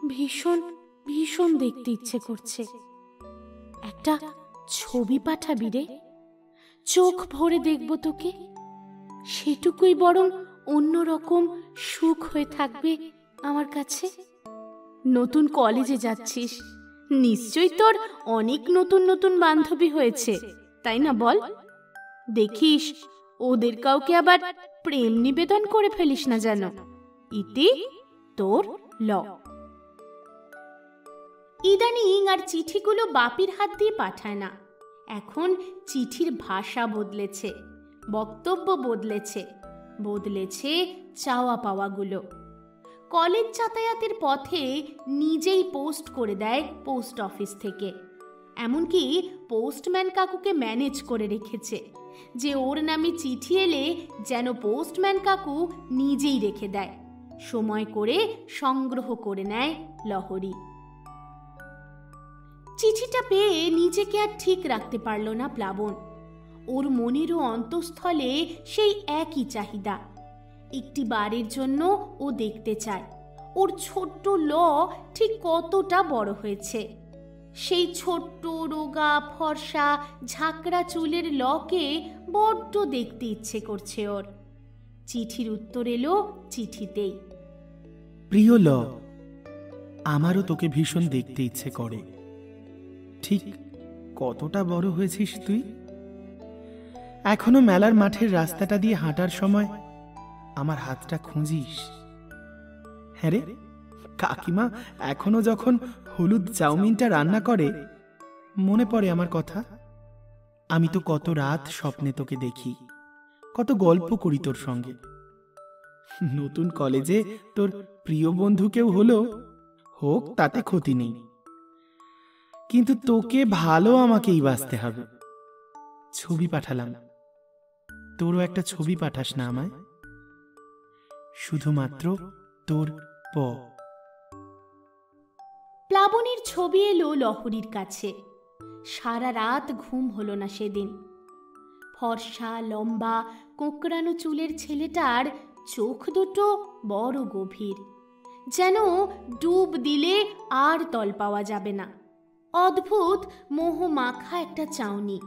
ভীষণ ভীষণ দেখতে ইচ্ছে করছে। একটা ছবি পাঠাবি রে, চোখ ভরে দেখব তোকে। সেটুকুই বরং অন্যরকম সুখ হয়ে থাকবে আমার কাছে। নতুন কলেজে যাচ্ছিস, নিশ্চয়ই তোর অনেক নতুন নতুন বান্ধবী হয়েছে, তাই না বল? দেখিস ওদের কাউকে আবার প্রেম নিবেদন করে ফেলিস না যেন। ইতি তোর ল। ইদানিং আর চিঠিগুলো বাপির হাত দিয়ে পাঠায় না। এখন চিঠির ভাষা বদলেছে, বক্তব্য বদলেছে, বদলেছে চাওয়া পাওয়াগুলো। কলেজ যাতায়াতের পথে নিজেই পোস্ট করে দেয় পোস্ট অফিস থেকে। এমনকি পোস্টম্যান কাকুকে ম্যানেজ করে রেখেছে যে ওর নামে চিঠি এলে যেন পোস্টম্যান কাকু নিজেই রেখে দেয়, সময় করে সংগ্রহ করে নেয় লহরী। চিঠিটা পেয়ে নিজেকে আর ঠিক রাখতে পারল না প্লাবন। ওর মনেরও অন্তঃস্থলে সেই একই চাহিদা। একটি বারের জন্য ও দেখতে চায় ওর ছোট্ট ল ঠিক কতটা বড় হয়েছে। সেই ছোট্ট রোগা ফর্সা ঝাঁকড়া চুলের লকে বড্ড দেখতে ইচ্ছে করছে ওর। চিঠির উত্তর এলো চিঠিতেই। প্রিয় ল, আমারও তোকে ভীষণ দেখতে ইচ্ছে করে। ঠিক কতটা বড় হয়েছিস তুই? এখনো মেলার মাঠের রাস্তাটা দিয়ে হাঁটার সময় আমার হাতটা খুঁজিস। হ্যাঁ রে, কাকিমা এখনো যখন হলুদ চাউমিনটা রান্না করে মনে পড়ে আমার কথা। আমি তো কত রাত স্বপ্নে তোকে দেখি, কত গল্প করি তোর সঙ্গে। নতুন কলেজে তোর প্রিয় বন্ধু কেউ হলো হোক, তাতে ক্ষতি নেই, কিন্তু তোকে ভালো আমাকেই বাঁচতে হবে। ছবি পাঠালাম, তোরও একটা ছবি পাঠাস না আমায়? শুধুমাত্র তোর প। প্লাবনের ছবি এলো লহরীর কাছে। সারা রাত ঘুম হলো না সেদিন। ফর্সা লম্বা কোঁকড়ানো চুলের ছেলেটার চোখ দুটো বড় গভীর, যেন ডুব দিলে আর তল পাওয়া যাবে না। অদ্ভুত মোহ মাখা একটা চাউনি।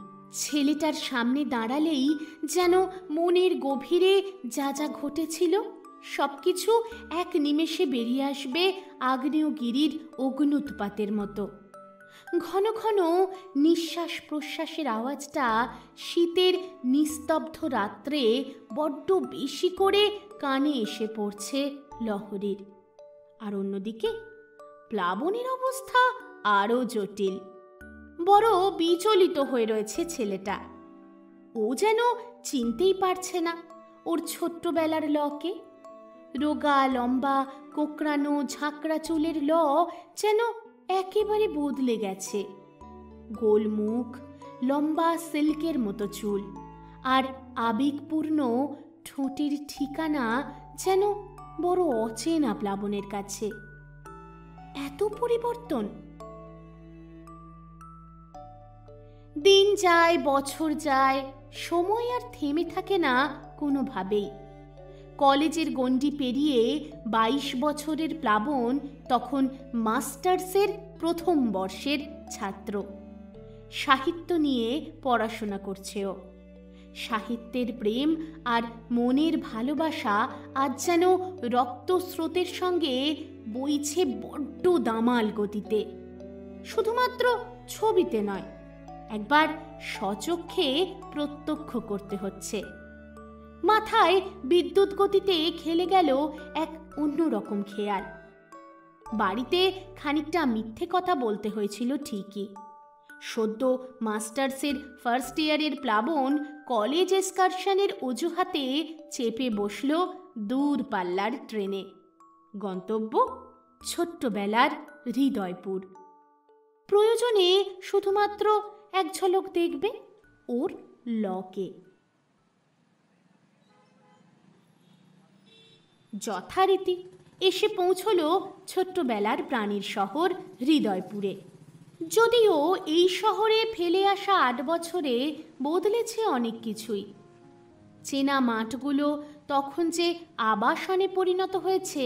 ছেলেটার সামনে দাঁড়ালেই যেন মনের গভীরে যা যা ঘটেছিল সবকিছু এক নিমেষে বেরিয়ে আসবে আগ্নেয়গিরির অগ্নুৎপাতের মতো। ঘন ঘন নিঃশ্বাস প্রশ্বাসের আওয়াজটা শীতের নিস্তব্ধ রাত্রে বড্ড বেশি করে কানে এসে পড়ছে লহরীর। আর অন্যদিকে প্লাবনের অবস্থা আরও জটিল। বড় বিচলিত হয়ে রয়েছে ছেলেটা। ও যেন চিনতেই পারছে না ওর ছোট্টবেলার লকে। রোগা লম্বা কোঁকড়ানো ঝাঁকড়া চুলের ল যেন একেবারে বদলে গেছে। গোল মুখ, লম্বা সিল্কের মতো চুল, আর আবেগপূর্ণ ঠোঁটের ঠিকানা যেন বড় অচেনা প্লাবনের কাছে। এত পরিবর্তন! দিন যায়, বছর যায়, সময় আর থেমে থাকে না কোনোভাবেই। কলেজের গণ্ডি পেরিয়ে 22 বছরের প্লাবন তখন মাস্টার্সের প্রথম বর্ষের ছাত্র। সাহিত্য নিয়ে পড়াশোনা করছে ও। সাহিত্যের প্রেম আর মনের ভালোবাসা আজ যেন রক্তস্রোতের সঙ্গে বইছে বড্ড দামাল গতিতে। শুধুমাত্র ছবিতে নয়, একবার স্বচক্ষে প্রত্যক্ষ করতে হচ্ছে। মাথায় বিদ্যুৎ গতিতে খেলে গেল এক অন্যরকম খেয়াল। বাড়িতে খানিকটা মিথ্যে কথা বলতে হয়েছিল ঠিকই। সদ্য মাস্টার্সের ফার্স্ট ইয়ারের প্লাবন কলেজ এক্সকারশনের অজুহাতে চেপে বসল দূরপাল্লার ট্রেনে। গন্তব্য ছোট্টবেলার হৃদয়পুর। প্রয়োজনে শুধুমাত্র এক ঝলক দেখবে ওর লকে। যথারীতি এসে পৌঁছল ছোট্টবেলার প্রাণীর শহর হৃদয়পুরে। যদিও এই শহরে ফেলে আসা 8 বছরে বদলেছে অনেক কিছুই। চেনা মাঠগুলো তখন যে আবাসনে পরিণত হয়েছে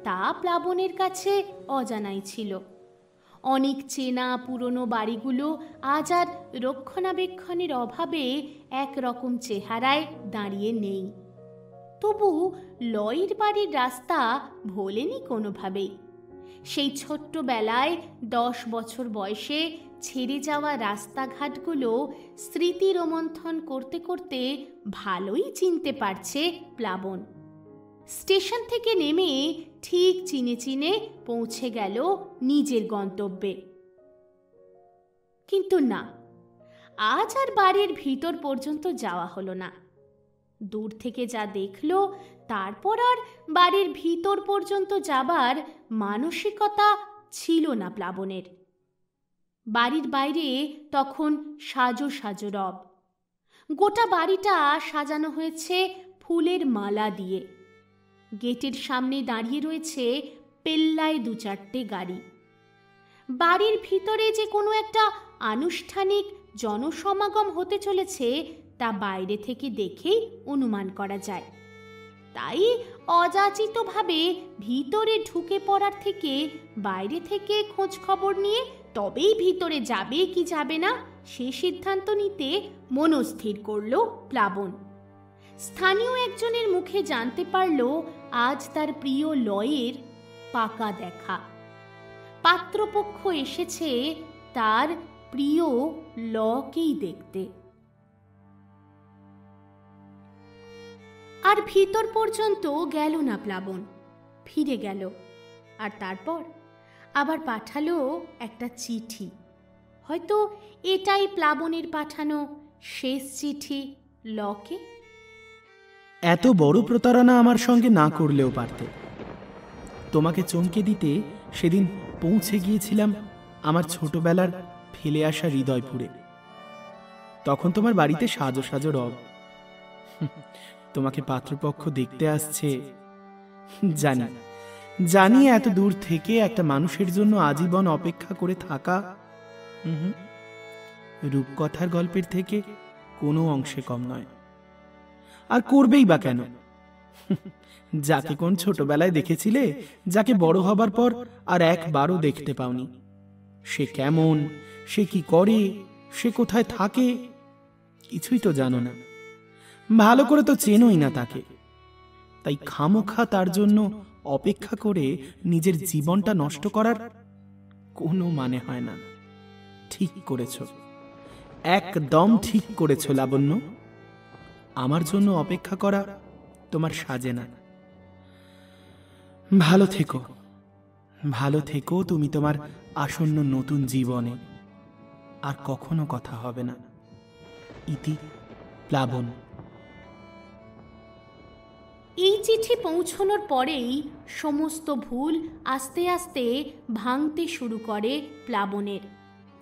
তা প্লাবনের কাছে অজানাই ছিল। অনেক চেনা পুরনো বাড়িগুলো আজ আর রক্ষণাবেক্ষণের অভাবে একরকম চেহারায় দাঁড়িয়ে নেই। তবু লয়ের বাড়ির রাস্তা ভোলেনি কোনোভাবেই। সেই ছোট্টবেলায় 10 বছর বয়সে ছেড়ে যাওয়া রাস্তাঘাটগুলো স্মৃতি রোমন্থন করতে করতে ভালোই চিনতে পারছে প্লাবন। স্টেশন থেকে নেমে ঠিক চিনে চিনে পৌঁছে গেল নিজের গন্তব্যে। কিন্তু না, আজ আর বাড়ির ভিতর পর্যন্ত যাওয়া হলো না। দূর থেকে যা দেখলো, তারপর আর বাড়ির ভিতর পর্যন্ত যাবার মানসিকতা ছিল না প্লাবনের। বাড়ির বাইরে তখন সাজো সাজো রব। গোটা বাড়িটা সাজানো হয়েছে ফুলের মালা দিয়ে। গেটের সামনে দাঁড়িয়ে রয়েছে পেল্লায় 2-4টে গাড়ি। বাড়ির ভিতরে যে কোনো একটা আনুষ্ঠানিক জনসমাগম হতে চলেছে তা বাইরে থেকে দেখেই অনুমান করা যায়। তাই অযাচিতভাবে ভিতরে ঢুকে পড়ার থেকে বাইরে থেকে খোঁজ খবর নিয়ে তবেই ভিতরে যাবে কি যাবে না সে সিদ্ধান্ত নিতে মনস্থির করল প্লাবন। স্থানীয় একজনের মুখে জানতে পারল আজ তার প্রিয় লয়ের পাকা দেখা। পাত্রপক্ষ এসেছে তার প্রিয় লকেই দেখতে। আর ভিতর পর্যন্ত গেল না প্লাবন, ফিরে গেল। আর তারপর আবার পাঠালো একটা চিঠি। হয়তো এটাই প্লাবনের পাঠানো শেষ চিঠি লকে। এত বড় প্রতারণা আমার সঙ্গে না করলেও পারতে। তোমাকে চমকে দিতে সেদিন পৌঁছে গিয়েছিলাম আমার ছোটবেলার ফেলে আসা হৃদয়পুরে। তখন তোমার বাড়িতে সাজো সাজো রব। তোমাকে পাত্রপক্ষ দেখতে আসছে। জানি জানি এত দূর থেকে একটা মানুষের জন্য আজীবন অপেক্ষা করে থাকা রূপকথার গল্পের থেকে কোনো অংশে কম নয়। আর করবেই বা কেন? যাকে কোন ছোটবেলায় দেখেছিলে, যাকে বড় হবার পর আর একবারও দেখতে পাওনি, সে কেমন, সে কি করে, সে কোথায় থাকে, কিছুই তো জানো না। ভালো করে তো চেনোই না তাকে। তাই খামোখা তার জন্য অপেক্ষা করে নিজের জীবনটা নষ্ট করার কোনো মানে হয় না। ঠিক করেছ, একদম ঠিক করেছ লাবণ্য। আমার জন্য অপেক্ষা করা তোমার সাজে না। ভালো থেকো, ভালো থেকো তুমি তোমার আসন্ন নতুন জীবনে। আর কখনো কথা হবে না। ইতি প্লাবন। এই চিঠি পৌঁছানোর পরেই সমস্ত ভুল আস্তে আস্তে ভাঙতে শুরু করে প্লাবনের।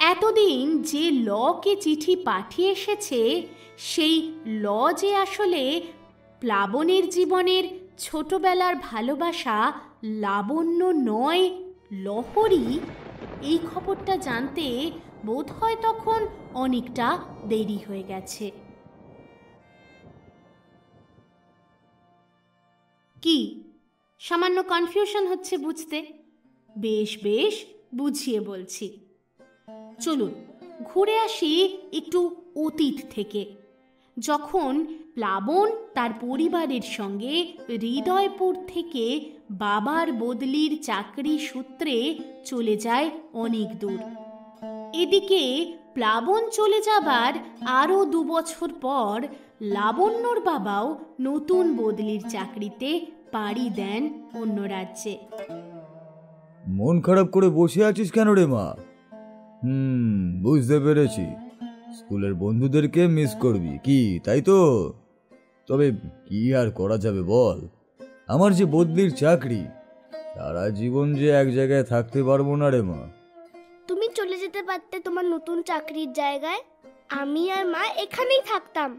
এতদিন যে লকে চিঠি পাঠিয়ে এসেছে, সেই ল যে আসলে প্লাবনের জীবনের ছোটবেলার ভালোবাসা লাবণ্য নয়, লহরী, এই খবরটা জানতে বোধ হয় তখন অনেকটা দেরি হয়ে গেছে। কি সামান্য কনফিউশন হচ্ছে বুঝতে? বেশ বেশ, বুঝিয়ে বলছি। চলুন ঘুরে আসি একটু অতীত থেকে, যখন প্লাবন তার পরিবারের সঙ্গে হৃদয়পুর থেকে বাবার বদলির চাকরি সূত্রে চলে যায় অনেক দূর। এদিকে প্লাবন চলে যাবার আরও 2 বছর পর লাবণ্যর বাবাও নতুন বদলির চাকরিতে পাড়ি দেন অন্য রাজ্যে। মন খারাপ করে বসে আছিস কেন রে মা? বুঝতে পেরেছি, স্কুলের বন্ধুদেরকে মিস করবি কি, তাই তো? তবে কি আর করা যাবে বল, আমার যে বদলির চাকরি, সারা জীবন যে এক জায়গায় থাকতে পারবো না রে মা। তুমি চলে যেতে পারতে তোমার নতুন চাকরির জায়গায়। আমি আর মা এখানেই থাকতাম।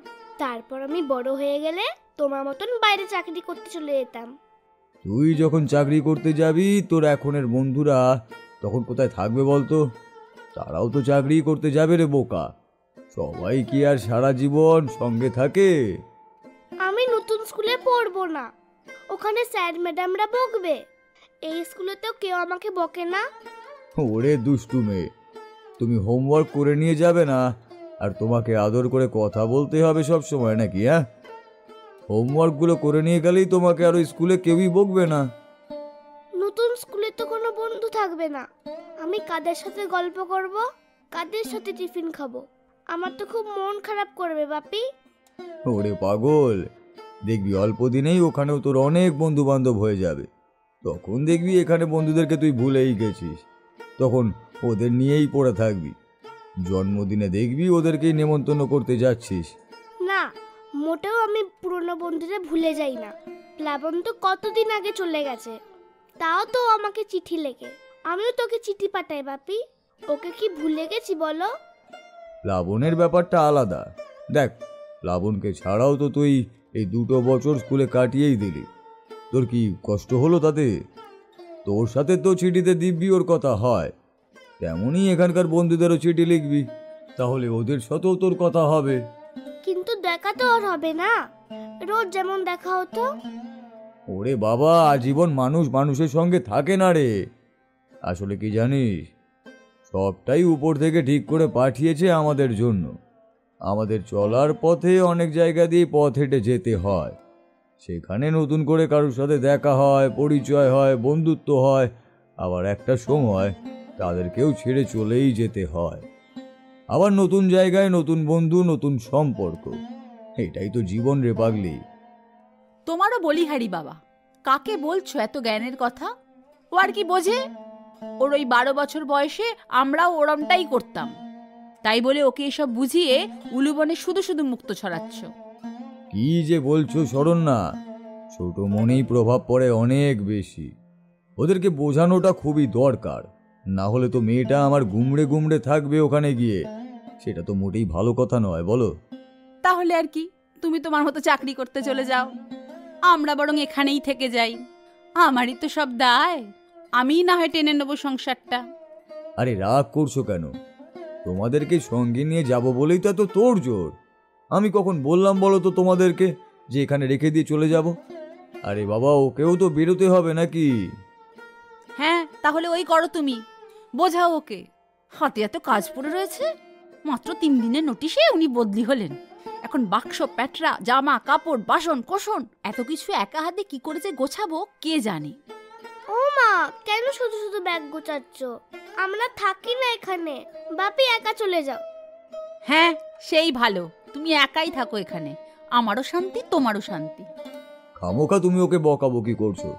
তারপর আমি বড় হয়ে গেলে তোমার মতন বাইরে চাকরি করতে চলে যেতাম। তুই যখন চাকরি করতে যাবি, তোর এখনের বন্ধুরা তখন কোথায় থাকবে বলতো? তারাও তো চাকরি করতে যাবে রে বোকা। সবাই কি আর সারা জীবন সঙ্গে থাকে? আমি নতুন স্কুলে পড়বো না, ওখানে স্যার ম্যাডামরা বকবে। এই স্কুলেতেও কেউ আমাকে বকে না? ওরে দুষ্টু মেয়ে, তুমি হোমওয়ার্ক করে নিয়ে যাবে না আর তোমাকে আদর করে কথা বলতে হবে সব সময় নাকি? হ্যাঁ, হোমওয়ার্কগুলো করে নিয়ে গেলেই তোমাকে আর ওই স্কুলে কেউই বকবে না। নতুন স্কুলে তো কোনো বন্ধু থাকবে না, আমি কাদের সাথে গল্প করব, কাদের সাথে টিফিন খাবো? আমার তো খুব মন খারাপ করবে বাপি। ওরে পাগল, দেখবি অল্প দিনেই ওখানেও তোর অনেক বন্ধু বান্ধব হয়ে যাবে। তখন দেখবি এখানে বন্ধুদেরকে তুই ভুলেই গেছিস, তখন ওদের নিয়েই পড়ে থাকবি। জন্মদিনে দেখবি ওদেরকেই নেমন্তন্ন করতে যাচ্ছিস। না, মোটেও আমি পুরনো বন্ধুদের ভুলে যাই না। প্লাবন তো কতদিন আগে চলে গেছে, তাও তো আমাকে চিঠি লেখে, আমিও তোকে চিঠি পাঠাই বাপি। ওকে কি ভুলে গেছি বলো? প্লাবনের ব্যাপারটা আলাদা। দেখ, প্লাবনকে ছাড়াও তো তুই এই 2 বছর স্কুলে কাটিয়েই দিলি। তোর কি কষ্ট হলো তাতে? তোর সাথে তো চিঠিতে দিব্যি ওর কথা হয়, তেমনি এখানকার বন্ধুদেরও চিঠি লিখবি, তাহলে ওদের সাথেও তোর কথা হবে। কিন্তু দেখা তো আর হবে না, রোজ যেমন দেখা হতো। ওরে বাবা, আজীবন মানুষ মানুষের সঙ্গে থাকে না রে। আসলে কি জানিস, সবটাই উপর থেকে ঠিক করে পাঠিয়েছে আমাদের জন্য। আমাদের চলার পথে অনেক জায়গা দিয়ে পথ হেঁটে যেতে হয়, সেখানে নতুন করে কারোর সাথে দেখা হয়, পরিচয় হয়, বন্ধুত্ব হয়, আবার একটা সময় তাদেরকেও ছেড়ে চলেই যেতে হয়। আবার নতুন জায়গায় নতুন বন্ধু, নতুন সম্পর্ক। এটাই তো জীবন রে পাগলি। তোমারও বলিহারি বাবা, কাকে বলছো এত জ্ঞানের কথা? ও আর কি বোঝে? ওর ওই 12 বছর বয়সে আমরাও ওরমটাই করতাম, তাই বলে ওকে এসব বুঝিয়ে উলুবনে শুধু শুধু মুক্ত ছড়াচ্ছ। কি যে বলছো শরণ্যা, ছোট মনেই প্রভাব পড়ে অনেক বেশি। ওদেরকে বোঝানোটা খুবই দরকার, না হলে তো মেয়েটা আমার গুমড়ে গুমড়ে থাকবে ওখানে গিয়ে। সেটা তো মোটেই ভালো কথা নয়, বলো? তাহলে আর কি, তুমি তোমার মতো চাকরি করতে চলে যাও, আমরা বরং এখানেই থেকে যাই। আমারই তো সব দায়, আমিই না হয় টেনে নেবো সংসারটা। আরে রাগ করছো কেন? তোমাদেরকে সঙ্গে নিয়ে যাব বলেই তো এত তোর জোর। আমি কখন বললাম বলো তো তোমাদেরকে যে এখানে রেখে দিয়ে চলে যাব? আরে বাবা, ওকেও তো বেরোতে হবে নাকি? হ্যাঁ, তাহলে ওই করো তুমি, বোঝাও ওকে। হাতে এত কাজ পড়ে রয়েছে, মাত্র 3 দিনের নোটিশে উনি বদলি হলেন। এখন বাক্স, প্যাটরা, জামা কাপড়, বাসন কোসন, এত কিছু একা হাতে কি করে যে গোছাবো কে জানে। ও মা, কেন শুধু শুধু ব্যাগ গোছাচ্ছ? আমরা থাকি না এখানে, বাপি একা চলে যাও। হ্যাঁ, সেই ভালো, তুমি একাই থাকো এখানে, আমারও শান্তি তোমারও শান্তি। খামোখা তুমি ওকে বকাবকি করছো।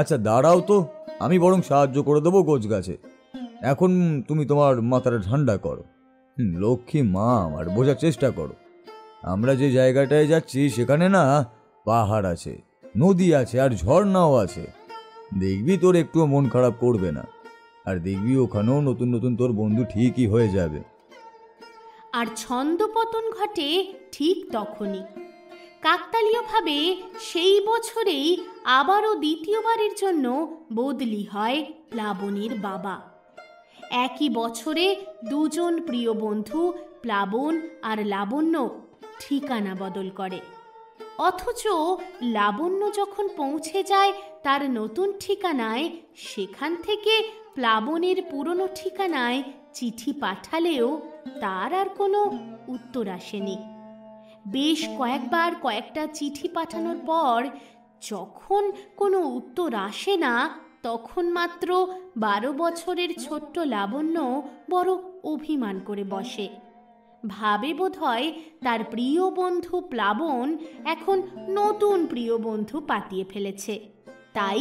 আচ্ছা দাঁড়াও তো, আমি বরং সাহায্য করে দেবো গোছগাছে। এখন তুমি তোমার মাথাটা ঠান্ডা করো। লক্ষ্মী মা আমার, বোঝার চেষ্টা করো। আমরা যে জায়গাটায় যাচ্ছি সেখানে না পাহাড় আছে, নদী আছে, আর ঝর্ণাও আছে। দেখবি তোর একটুও মন খারাপ করবে না, আর দেখবি ওখানেও নতুন নতুন তোর বন্ধু ঠিকই হয়ে যাবে। আর ছন্দপতন ঘটে ঠিক তখনই। কাকতালীয়ভাবে সেই বছরেই আবারও দ্বিতীয়বারের জন্য বদলি হয় প্লাবনের বাবা। একই বছরে 2 জন প্রিয় বন্ধু প্লাবন আর লাবণ্য ঠিকানা বদল করে। অথচ লাবণ্য যখন পৌঁছে যায় তার নতুন ঠিকানায়, সেখান থেকে প্লাবনের পুরনো ঠিকানায় চিঠি পাঠালেও তার আর কোনো উত্তর আসেনি। বেশ কয়েকবার কয়েকটা চিঠি পাঠানোর পর যখন কোনো উত্তর আসে না, তখন মাত্র 12 বছরের ছোট্ট লাবণ্য বড় অভিমান করে বসে। ভাবে বোধহয় তার প্রিয় বন্ধু প্লাবন এখন নতুন প্রিয় বন্ধু পাতিয়ে ফেলেছে, তাই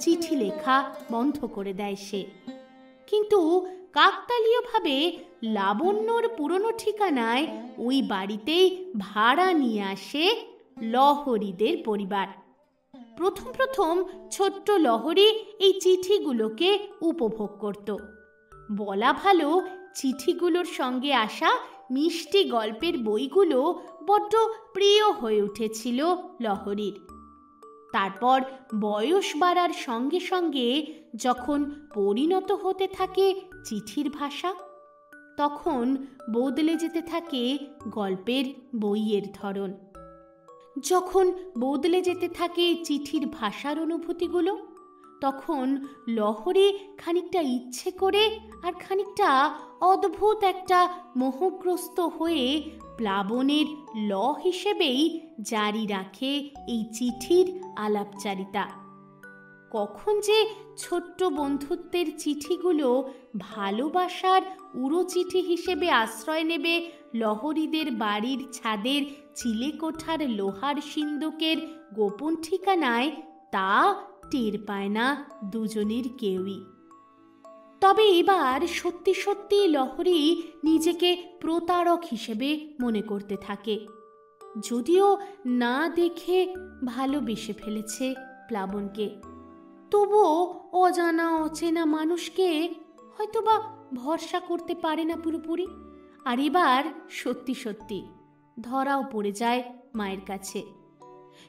চিঠি লেখা বন্ধ করে দেয় সে। কিন্তু কাকতালীয়ভাবে লাবণ্যর পুরনো ঠিকানায় ওই বাড়িতেই ভাড়া নিয়ে আসে লহরীদের পরিবার। প্রথম প্রথম ছোট্ট লহরী এই চিঠিগুলোকে উপভোগ করত। বলা ভালো, চিঠিগুলোর সঙ্গে আসা মিষ্টি গল্পের বইগুলো বড্ড প্রিয় হয়ে উঠেছিল লহরীর। তারপর বয়স বাড়ার সঙ্গে সঙ্গে যখন পরিণত হতে থাকে চিঠির ভাষা, তখন বদলে যেতে থাকে গল্পের বইয়ের ধরন। যখন বদলে যেতে থাকে চিঠির ভাষার অনুভূতিগুলো, তখন লহরী খানিকটা ইচ্ছে করে আর খানিকটা অদ্ভুত একটা মোহগ্রস্ত হয়ে প্লাবনের ল হিসেবেই জারি রাখে এই চিঠির আলাপচারিতা। কখন যে ছোট্ট বন্ধুত্বের চিঠিগুলো ভালোবাসার উড়ো চিঠি হিসেবে আশ্রয় নেবে লহরীদের বাড়ির ছাদের চিলেকোঠার লোহার সিন্দুকের গোপন ঠিকানায়, তা টের পায় না দুজনের কেউই। তবে এবার সত্যি সত্যি লহরী নিজেকে প্রতারক হিসেবে মনে করতে থাকে। যদিও না দেখে ভালোবেসে ফেলেছে প্লাবনকে, তবুও অজানা অচেনা মানুষকে হয়তোবা ভরসা করতে পারে না পুরোপুরি। আর এবার সত্যি সত্যি ধরাও পড়ে যায় মায়ের কাছে।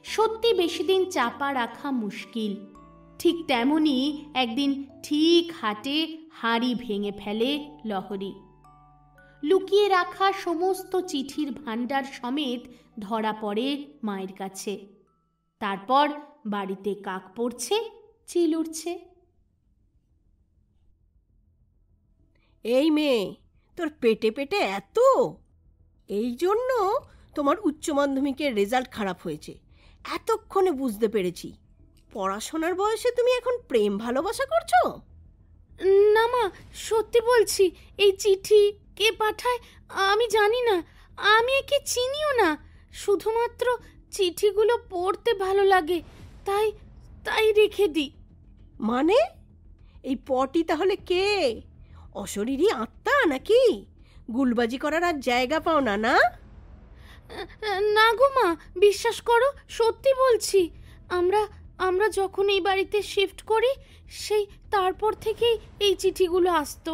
সত্যি বেশি দিন চাপা রাখা মুশকিল। ঠিক তেমনি একদিন ঠিক হাটে হাঁড়ি ভেঙে ফেলে লহরী। লুকিয়ে রাখা সমস্ত চিঠির ভাণ্ডার সমেত ধরা পড়ে মায়ের কাছে। তারপর বাড়িতে কাক পড়ছে, চিল উঠছে। এই মেয়ে, তোর পেটে পেটে এত! এই জন্য তোমার উচ্চ মাধ্যমিকের রেজাল্ট খারাপ হয়েছে। এতক্ষণে বুঝতে পেরেছি, পড়াশোনার বয়সে তুমি এখন প্রেম ভালোবাসা করছো। না মা, সত্যি বলছি, এই চিঠি কে পাঠায় আমি জানি না, আমি একে চিনিও না। শুধুমাত্র চিঠিগুলো পড়তে ভালো লাগে, তাই তাই রেখে দিই। মানে এই পটি তাহলে কে? অশরীরী আত্মা নাকি? গুলবাজি করার আর জায়গা পাও না? না না গো মা, বিশ্বাস করো, সত্যি বলছি। আমরা যখন এই বাড়িতে শিফট করি, সেই তারপর থেকেই এই চিঠিগুলো আসতো।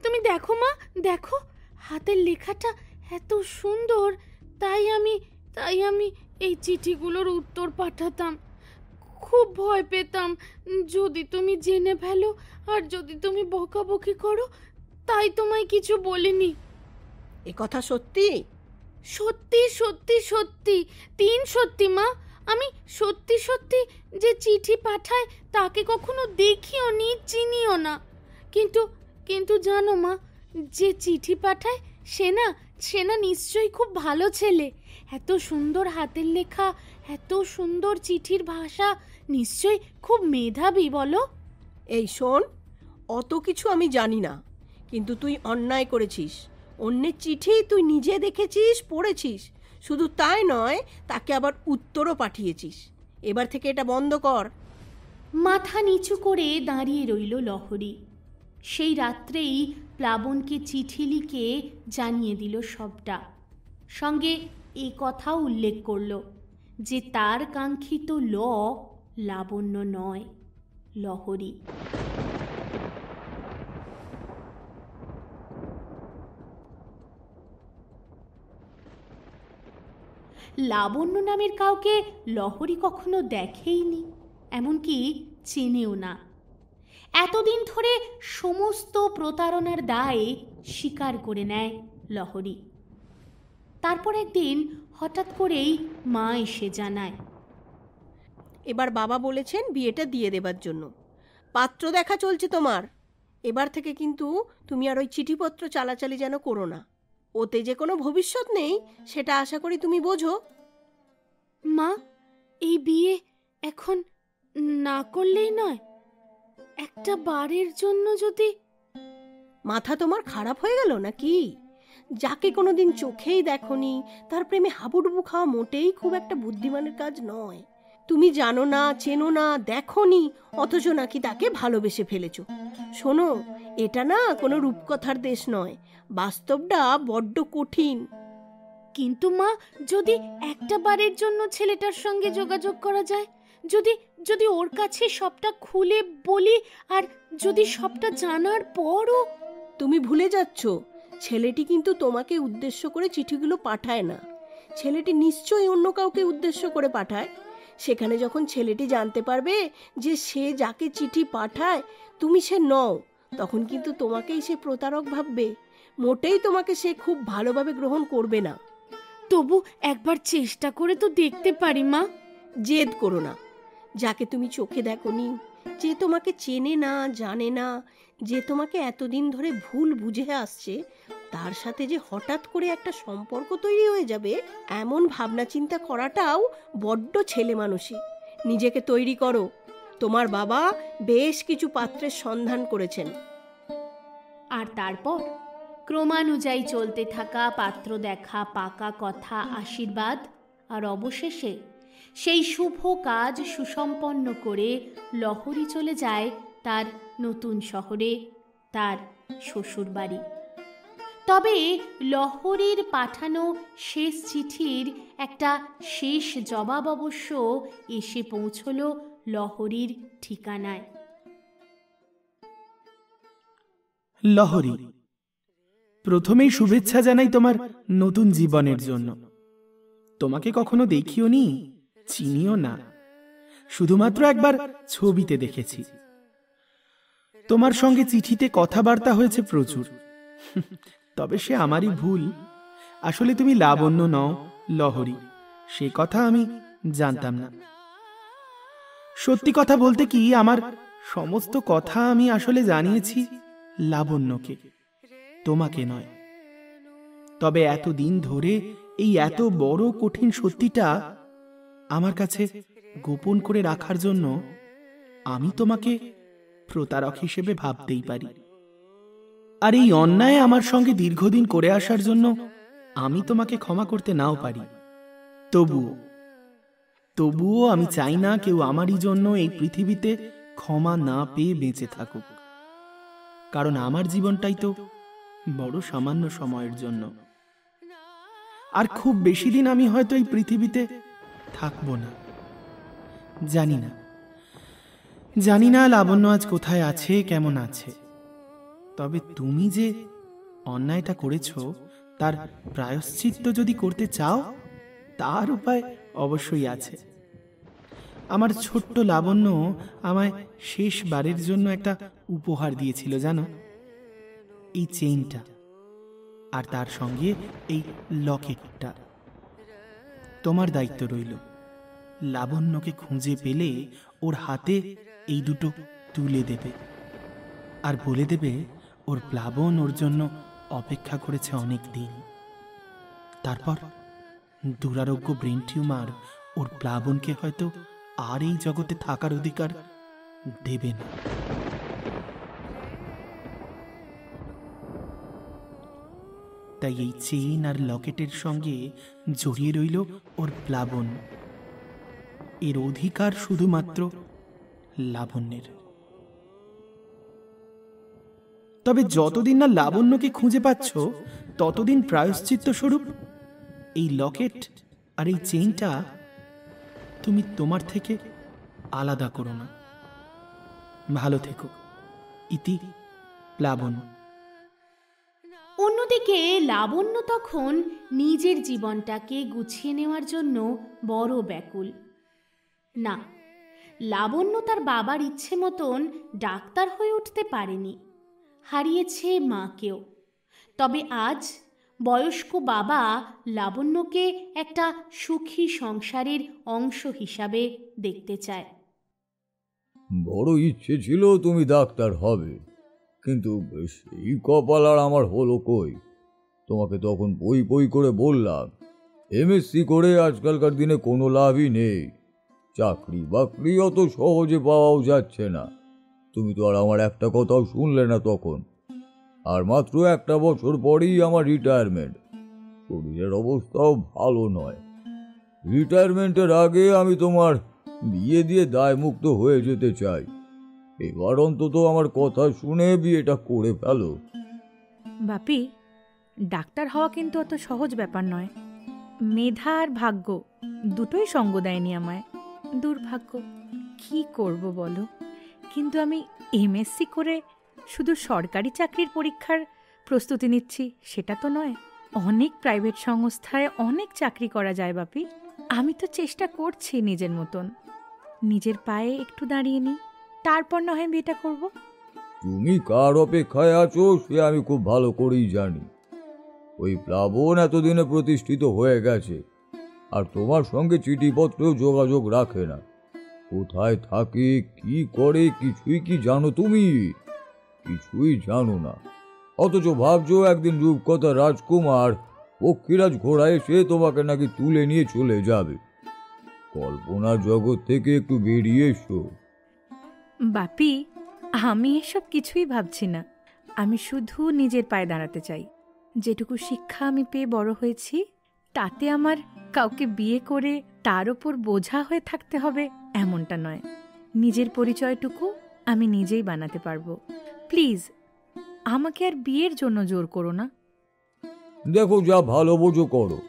তুমি দেখো মা, দেখো হাতের লেখাটা এত সুন্দর। তাই আমি এই চিঠিগুলোর উত্তর পাঠাতাম। খুব ভয় পেতাম যদি তুমি জেনে ফেলো আর যদি তুমি বকাবকি করো, তাই তোমায় কিছু বলিনি। এ কথা সত্যি? সত্যি সত্যি সত্যি, 3 সত্যি মা। আমি সত্যি সত্যি যে চিঠি পাঠায় তাকে কখনো দেখিও নি, চিনিও না। কিন্তু জানো মা, যে চিঠি পাঠায় সে না নিশ্চয়ই খুব ভালো ছেলে। এত সুন্দর হাতের লেখা, এত সুন্দর চিঠির ভাষা, নিশ্চয়ই খুব মেধাবী, বলো? এই শোন, অত কিছু আমি জানি না, কিন্তু তুই অন্যায় করেছিস। অন্যের চিঠি তুই নিজে দেখেছিস, পড়েছিস। শুধু তাই নয়, তাকে আবার উত্তরও পাঠিয়েছিস। এবার থেকে এটা বন্ধ কর। মাথা নিচু করে দাঁড়িয়ে রইল লহরী। সেই রাত্রেই প্লাবনকে চিঠি লিখে জানিয়ে দিল সবটা। সঙ্গে এ কথাও উল্লেখ করল যে তার কাঙ্ক্ষিত লাবণ্য নয়, লহরী। লাবণ্য নামের কাউকে লহরী কখনো দেখেইনি, এমনকি চেনেও না। এতদিন ধরে সমস্ত প্রতারণার দায়ে স্বীকার করে নেয় লহরী। তারপর একদিন হঠাৎ করেই মা এসে জানায়, এবার বাবা বলেছেন বিয়েটা দিয়ে দেবার জন্য। পাত্র দেখা চলছে তোমার। এবার থেকে কিন্তু তুমি আর ওই চিঠিপত্র চালাচালি যেন করো না। ওতে যে কোনো ভবিষ্যৎ নেই, সেটা আশা করি তুমি বোঝো। মা, এই বিয়ে এখন না করলেই নয়? একটা বারের জন্য যদি... মাথা তোমার খারাপ হয়ে গেল নাকি? যাকে কোনোদিন চোখেই দেখোনি, তার প্রেমে হাবুডুবু খাওয়া মোটেই খুব একটা বুদ্ধিমানের কাজ নয়। তুমি জানো না, চেনো না, দেখোনি, অথচ নাকি তাকে ভালোবেসে ফেলেছো। শোনো, এটা না কোনো রূপকথার দেশ নয়। বাস্তবটা বড্ড কঠিন। কিন্তু মা, যদি একটা বারের জন্য ছেলেটার সঙ্গে যোগাযোগ করা যায়, যদি ওর কাছে সবটা খুলে বলি, আর যদি সবটা জানার পরও... তুমি ভুলে যাচ্ছ, ছেলেটি কিন্তু তোমাকে উদ্দেশ্য করে চিঠিগুলো পাঠায় না। ছেলেটি নিশ্চয়ই অন্য কাউকে উদ্দেশ্য করে পাঠায়। সেখানে যখন ছেলেটি জানতে পারবে যে সে যাকে চিঠি পাঠায় তুমি সে নও, তখন কিন্তু তোমাকেই সে প্রতারক ভাববে। মোটেই তোমাকে সে খুব ভালোভাবে গ্রহণ করবে না। তবু একবার চেষ্টা করে তো দেখতে পারি মা। জেদ করো না। যাকে তুমি চোখে দেখোনি, যে তোমাকে চেনে না, জানে না, যে তোমাকে এতদিন ধরে ভুল বুঝে আসছে, তার সাথে যে হঠাৎ করে একটা সম্পর্ক তৈরি হয়ে যাবে, এমন ভাবনা চিন্তা করাটাও বড্ড ছেলে মানুষই। নিজেকে তৈরি করো। তোমার বাবা বেশ কিছু পাত্রের সন্ধান করেছেন। আর তারপর ক্রমানুযায়ী চলতে থাকা পাত্র দেখা, পাকা কথা, আশীর্বাদ, আর অবশেষে সেই শুভ কাজ সুসম্পন্ন করে লহরী চলে যায় তার নতুন শহরে, তার শ্বশুরবাড়ি। তবে লহরীর পাঠানো শেষ চিঠির একটা শেষ জবাব অবশ্য এসে পৌঁছল লহরীর ঠিকানায়। লহরী, প্রথমেই শুভেচ্ছা জানাই তোমার নতুন জীবনের জন্য। তোমাকে কখনো দেখিও নি, চিনিও না, শুধুমাত্র একবার ছবিতে দেখেছি। তোমার সঙ্গে চিঠিতে কথাবার্তা হয়েছে প্রচুর, তবে সে আমারই ভুল। আসলে তুমি লাবণ্য নও, লহরী, সে কথা আমি জানতাম না। সত্যি কথা বলতে কি, আমার সমস্ত কথা আমি আসলে জানিয়েছি লাবণ্যকে, তোমাকে নয়। তবে এতদিন ধরে এই এত বড় কঠিন সত্যিটা আমার কাছে গোপন করে রাখার জন্য আমি তোমাকে প্রতারক হিসেবে ভাবতেই পারি। আর এই অন্যায় আমার সঙ্গে দীর্ঘদিন করে আসার জন্য আমি তোমাকে ক্ষমা করতে নাও পারি। তবুও আমি চাই না কেউ আমারই জন্য এই পৃথিবীতে ক্ষমা না পেয়ে বেঁচে থাকুক। কারণ আমার জীবনটাই তো বড় সামান্য সময়ের জন্য, আর খুব বেশি দিন আমি হয়তো এই পৃথিবীতে থাকবো না। জানি না লাবণ্য আজ কোথায় আছে, কেমন আছে। তবে তুমি যে অন্যায়টা করেছো তার প্রায়শ্চিত্ত যদি করতে চাও, তার উপায় অবশ্যই আছে। আমার ছোট্ট লাবণ্য আমায় শেষবারের জন্য একটা উপহার দিয়েছিল, জানো, এই চেইনটা, আর তার সঙ্গে এই লকেটটা। তোমার দায়িত্ব রইল লাবণ্যকে খুঁজে পেলে ওর হাতে এই দুটো তুলে দেবে, আর বলে দেবে ওর প্লাবন ওর জন্য অপেক্ষা করেছে অনেক দিন। তারপর দুরারোগ্য ব্রেন টিউমার ওর প্লাবনকে হয়তো আর এই জগতে থাকার অধিকার দেবে না। তাই এই চেইন আর লকেটের সঙ্গে জড়িয়ে রইল ওর প্লাবন। এর অধিকার শুধুমাত্র লাবণ্যের। তবে যতদিন না লাবণ্যকে খুঁজে পাচ্ছ, ততদিন প্রায়শ্চিত্ত স্বরূপ এই লকেট আর এই চেইনটা তুমি তোমার থেকে আলাদা করো না। ভালো থেকো। ইতি, লাবণ্য। অন্যদিকে লাবণ্য তখন নিজের জীবনটাকে গুছিয়ে নেওয়ার জন্য বড় ব্যাকুল। না, লাবণ্য তার বাবার ইচ্ছে মতন ডাক্তার হয়ে উঠতে পারেনি, হারিয়েছে মাকেও। তবে আজ বয়স্ক বাবা লাবণ্যকে একটা সুখী সংসারের অংশ হিসাবে দেখতে চায়। বড় ইচ্ছে ছিল তুমি ডাক্তার হবে, কিন্তু সেই কপাল আর আমার হলো কই। তোমাকে তখন বই করে বললাম, এমএসসি করে আজকালকার দিনে কোনো লাভই নেই, চাকরি বাকরি অত সহজে পাওয়াও যাচ্ছে না। তুমি তো আর আমার একটা কথাও শুনলে না তখন। আর মাত্র একটা বছর পরেই আমার রিটায়ারমেন্ট। শরীরের অবস্থাও ভালো নয়। রিটায়ারমেন্টের আগে আমি তোমার বিয়ে দিয়ে দায়মুক্ত হয়ে যেতে চাই। এবার অন্তত আমার কথা শুনে বিয়েটা করে ফেলো। বাপি, ডাক্তার হওয়া কিন্তু অত সহজ ব্যাপার নয়। মেধা আর ভাগ্য দুটোই সঙ্গ দেয়নি আমায়। দুর্ভাগ্য, কি করব বলো। কিন্তু আমি এমএসসি করে শুধু সরকারি চাকরির পরীক্ষার প্রস্তুতি নিচ্ছি সেটা তো নয়। অনেক প্রাইভেট সংস্থায় অনেক চাকরি করা যায় বাপি। আমি তো চেষ্টা করছি নিজের মতন। নিজের পায়ে একটু দাঁড়িয়ে নিই, তারপর না হয় বিয়েটা করব। তুমি কার অপেক্ষায় আছো সে আমি খুব ভালো করেই জানি। ওই প্লাবন এতদিনে প্রতিষ্ঠিত হয়ে গেছে, আর তোমার সঙ্গে চিঠিপত্রেও যোগাযোগ রাখে না। কোথায় থাকে, কি করে, কিছুই কি জানো তুমি? কিছুই জানো না, অথচ ভাবছো একদিন রূপকথা রাজকুমার পক্ষীরাজ ঘোড়া এসে তোমাকে নাকি তুলে নিয়ে চলে যাবে। কল্পনার জগৎ থেকে একটু বেরিয়ে এসো। বাপি, আমি এসব কিছুই ভাবছি না। আমি শুধু নিজের পায়ে দাঁড়াতে চাই। যেটুকু শিক্ষা আমি পেয়ে বড় হয়েছি, তাতে আমার কাউকে বিয়ে করে তার ওপর বোঝা হয়ে থাকতে হবে এমনটা নয়। নিজের পরিচয়টুকু আমি নিজেই বানাতে পারবো। প্লিজ, আমাকে আর বিয়ের জন্য জোর করো না। দেখো, যা ভালো বোঝো করো।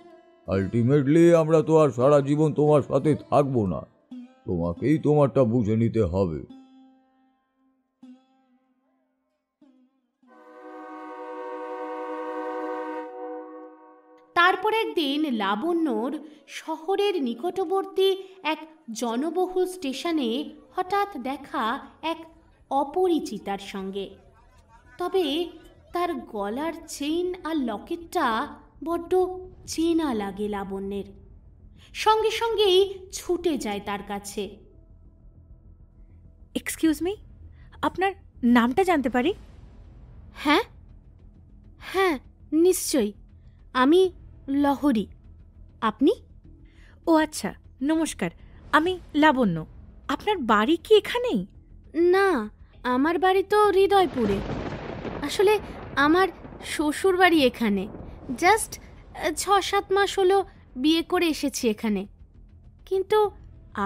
আলটিমেটলি আমরা তো আর সারা জীবন তোমার সাথে থাকবো না, তোমাকেই তোমারটা বুঝে নিতে হবে। তারপর একদিন লাবণ্যর শহরের নিকটবর্তী এক জনবহুল স্টেশনে হঠাৎ দেখা এক অপরিচিতার সঙ্গে। তবে তার গলার চেইন আর লকেটটা বড্ড চেনা লাগে লাবণ্যের। সঙ্গে সঙ্গেই ছুটে যায় তার কাছে। এক্সকিউজ মি, আপনার নামটা জানতে পারি? হ্যাঁ হ্যাঁ, নিশ্চয়ই। আমি লহরী। আপনি? ও আচ্ছা, নমস্কার। আমি লাবণ্য। আপনার বাড়ি কি এখানেই? না, আমার বাড়ি তো হৃদয়পুরে। আসলে আমার শ্বশুর বাড়ি এখানে। জাস্ট 6-7 মাস হলো বিয়ে করে এসেছি এখানে। কিন্তু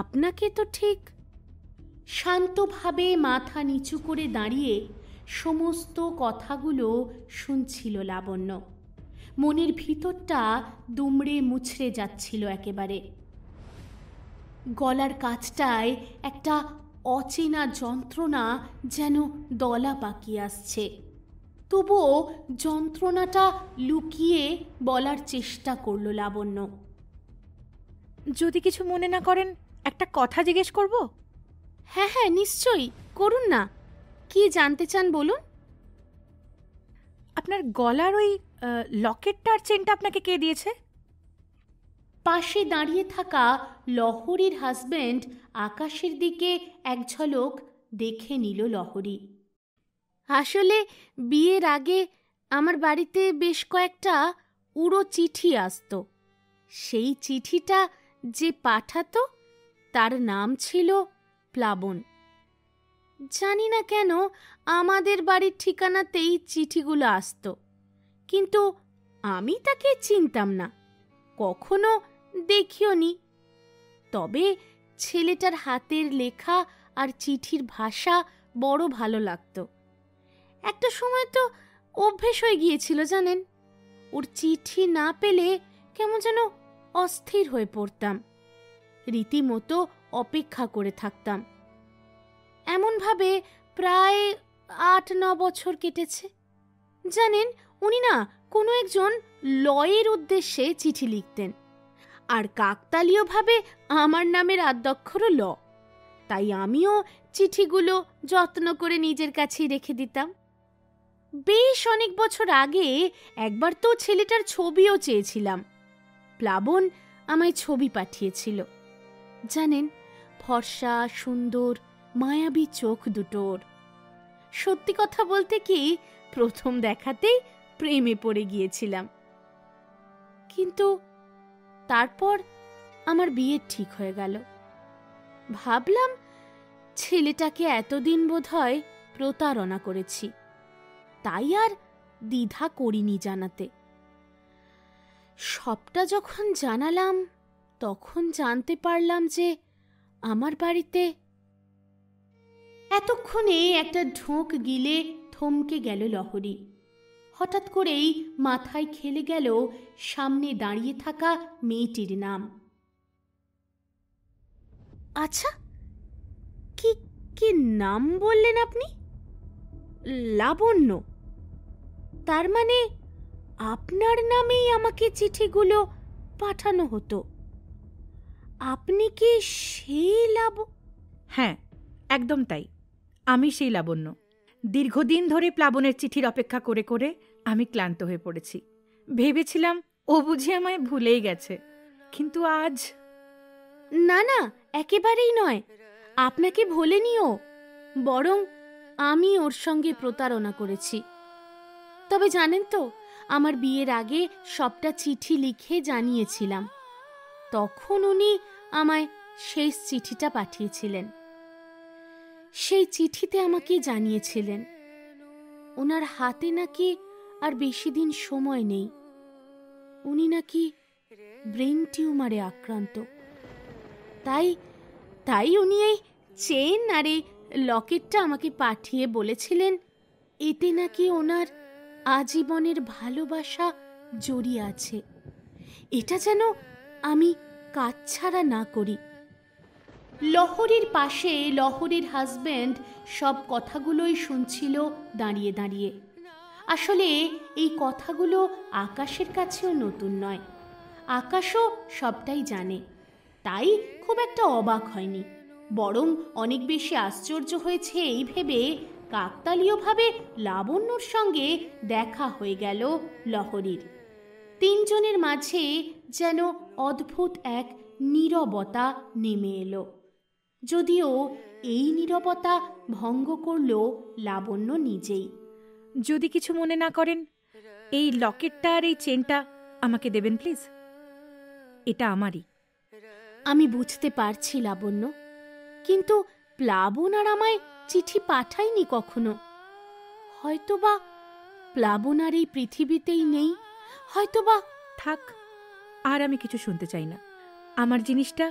আপনাকে তো ঠিক। শান্তভাবে মাথা নিচু করে দাঁড়িয়ে সমস্ত কথাগুলো শুনছিল লাবণ্য। মনের ভিতরটা দুমড়ে মুচড়ে যাচ্ছিল একেবারে। গলার কাছটায় একটা অচেনা যন্ত্রণা যেন দলা পাকিয়ে আসছে। তবুও যন্ত্রণাটা লুকিয়ে বলার চেষ্টা করল লাবণ্য। যদি কিছু মনে না করেন, একটা কথা জিজ্ঞেস করব? হ্যাঁ হ্যাঁ, নিশ্চয়ই করুন না। কি জানতে চান বলুন। আপনার গলার ওই লকেটটা আর চেনটা আপনাকে কে দিয়েছে? পাশে দাঁড়িয়ে থাকা লহরীর হাজব্যান্ড আকাশের দিকে এক ঝলক দেখে নিল লহরী। আসলে বিয়ের আগে আমার বাড়িতে বেশ কয়েকটা উড়ো চিঠি আসতো। সেই চিঠিটা যে পাঠাতো তার নাম ছিল প্লাবন। জানি না কেন আমাদের বাড়ির ঠিকানাতেই চিঠিগুলো আসতো, কিন্তু আমি তাকে চিনতাম না, কখনো দেখিও নি। তবে ছেলেটার হাতের লেখা আর চিঠির ভাষা বড় ভালো লাগতো। একটা সময় তো অভ্যেস হয়ে গিয়েছিল জানেন। ওর চিঠি না পেলে কেমন যেন অস্থির হয়ে পড়তাম, রীতিমতো অপেক্ষা করে থাকতাম। এমনভাবে প্রায় 8-9 বছর কেটেছে। জানেন, উনি না কোনো একজন লয়ের উদ্দেশ্যে চিঠি লিখতেন, আর কাকতালীয়ভাবে আমার নামের আদ্যক্ষরও ল। তাই আমিও চিঠিগুলো যত্ন করে নিজের কাছেই রেখে দিতাম। বেশ অনেক বছর আগে একবার তো ছেলেটার ছবিও চেয়েছিলাম। প্লাবন আমায় ছবি পাঠিয়েছিল। জানেন, ফর্সা, সুন্দর, মায়াবী চোখ দুটোর। সত্যি কথা বলতে কি, প্রথম দেখাতেই প্রেমে পড়ে গিয়েছিলাম। কিন্তু তারপর আমার বিয়ে ঠিক হয়ে গেল। ভাবলাম ছেলেটাকে এতদিন বোধহয় প্রতারণা করেছি, তাই আর দ্বিধা করিনি জানাতে। সবটা যখন জানালাম তখন জানতে পারলাম যে আমার বাড়িতে। এতক্ষণে একটা ঢোক গিলে থমকে গেল লহরী। হঠাৎ করেই মাথায় খেলে গেল সামনে দাঁড়িয়ে থাকা মেয়েটির নাম। আচ্ছা, কি কি নাম বললেন আপনি? লাবণ্য। তার মানে আপনার নামেই আমাকে চিঠিগুলো পাঠানো হতো। আপনি কি সেই হ্যাঁ, একদম তাই। আমি সেই লাবণ্য। দীর্ঘদিন ধরে প্লাবনের চিঠির অপেক্ষা করে করে আমি ক্লান্ত হয়ে পড়েছি। ভেবেছিলাম ও বুঝি আমায় ভুলেই গেছে, কিন্তু আজ। না না, একেবারেই নয়। আপনাকে ভোলেনিও, বরং আমি ওর সঙ্গে প্রতারণা করেছি। তবে জানেন তো, আমার বিয়ের আগে সবটা চিঠি লিখে জানিয়েছিলাম। তখন উনি আমায় শেষ চিঠিটা পাঠিয়েছিলেন। সেই চিঠিতে আমাকে জানিয়েছিলেন ওনার হাতে নাকি আর বেশি দিন সময় নেই। উনি নাকি ব্রেন টিউমারে আক্রান্ত। তাই উনি এই চেন আর এই লকেটটা আমাকে পাঠিয়ে বলেছিলেন এতে নাকি ওনার আজীবনের ভালোবাসা জড়িয়ে আছে। এটা যেন আমি কাছছাড়া না করি। লহরীর পাশে লহরীর হাজব্যান্ড সব কথাগুলোই শুনছিল দাঁড়িয়ে দাঁড়িয়ে। আসলে এই কথাগুলো আকাশের কাছেও নতুন নয়। আকাশও সবটাই জানে, তাই খুব একটা অবাক হয়নি, বরং অনেক বেশি আশ্চর্য হয়েছে এই ভেবে কাকতালীয়ভাবে লাবণ্যর সঙ্গে দেখা হয়ে গেল লহরীর। তিনজনের মাঝে যেন অদ্ভুত এক নীরবতা নেমে এলো, যদিও এই নীরবতা ভঙ্গ করল লাবণ্য নিজেই। যদি কিছু মনে না করেন, এই লকেটটা আর এই চেনটা আমাকে দেবেন প্লিজ। এটা আমারই। আমি বুঝতে পারছি লাবণ্য, কিন্তু প্লাবন আর আমায় চিঠি পাঠায়নি কখনো। হয়তোবা প্লাবন আর এই পৃথিবীতেই নেই, হয়তোবা। থাক, আর আমি কিছু শুনতে চাই না। আমার জিনিসটা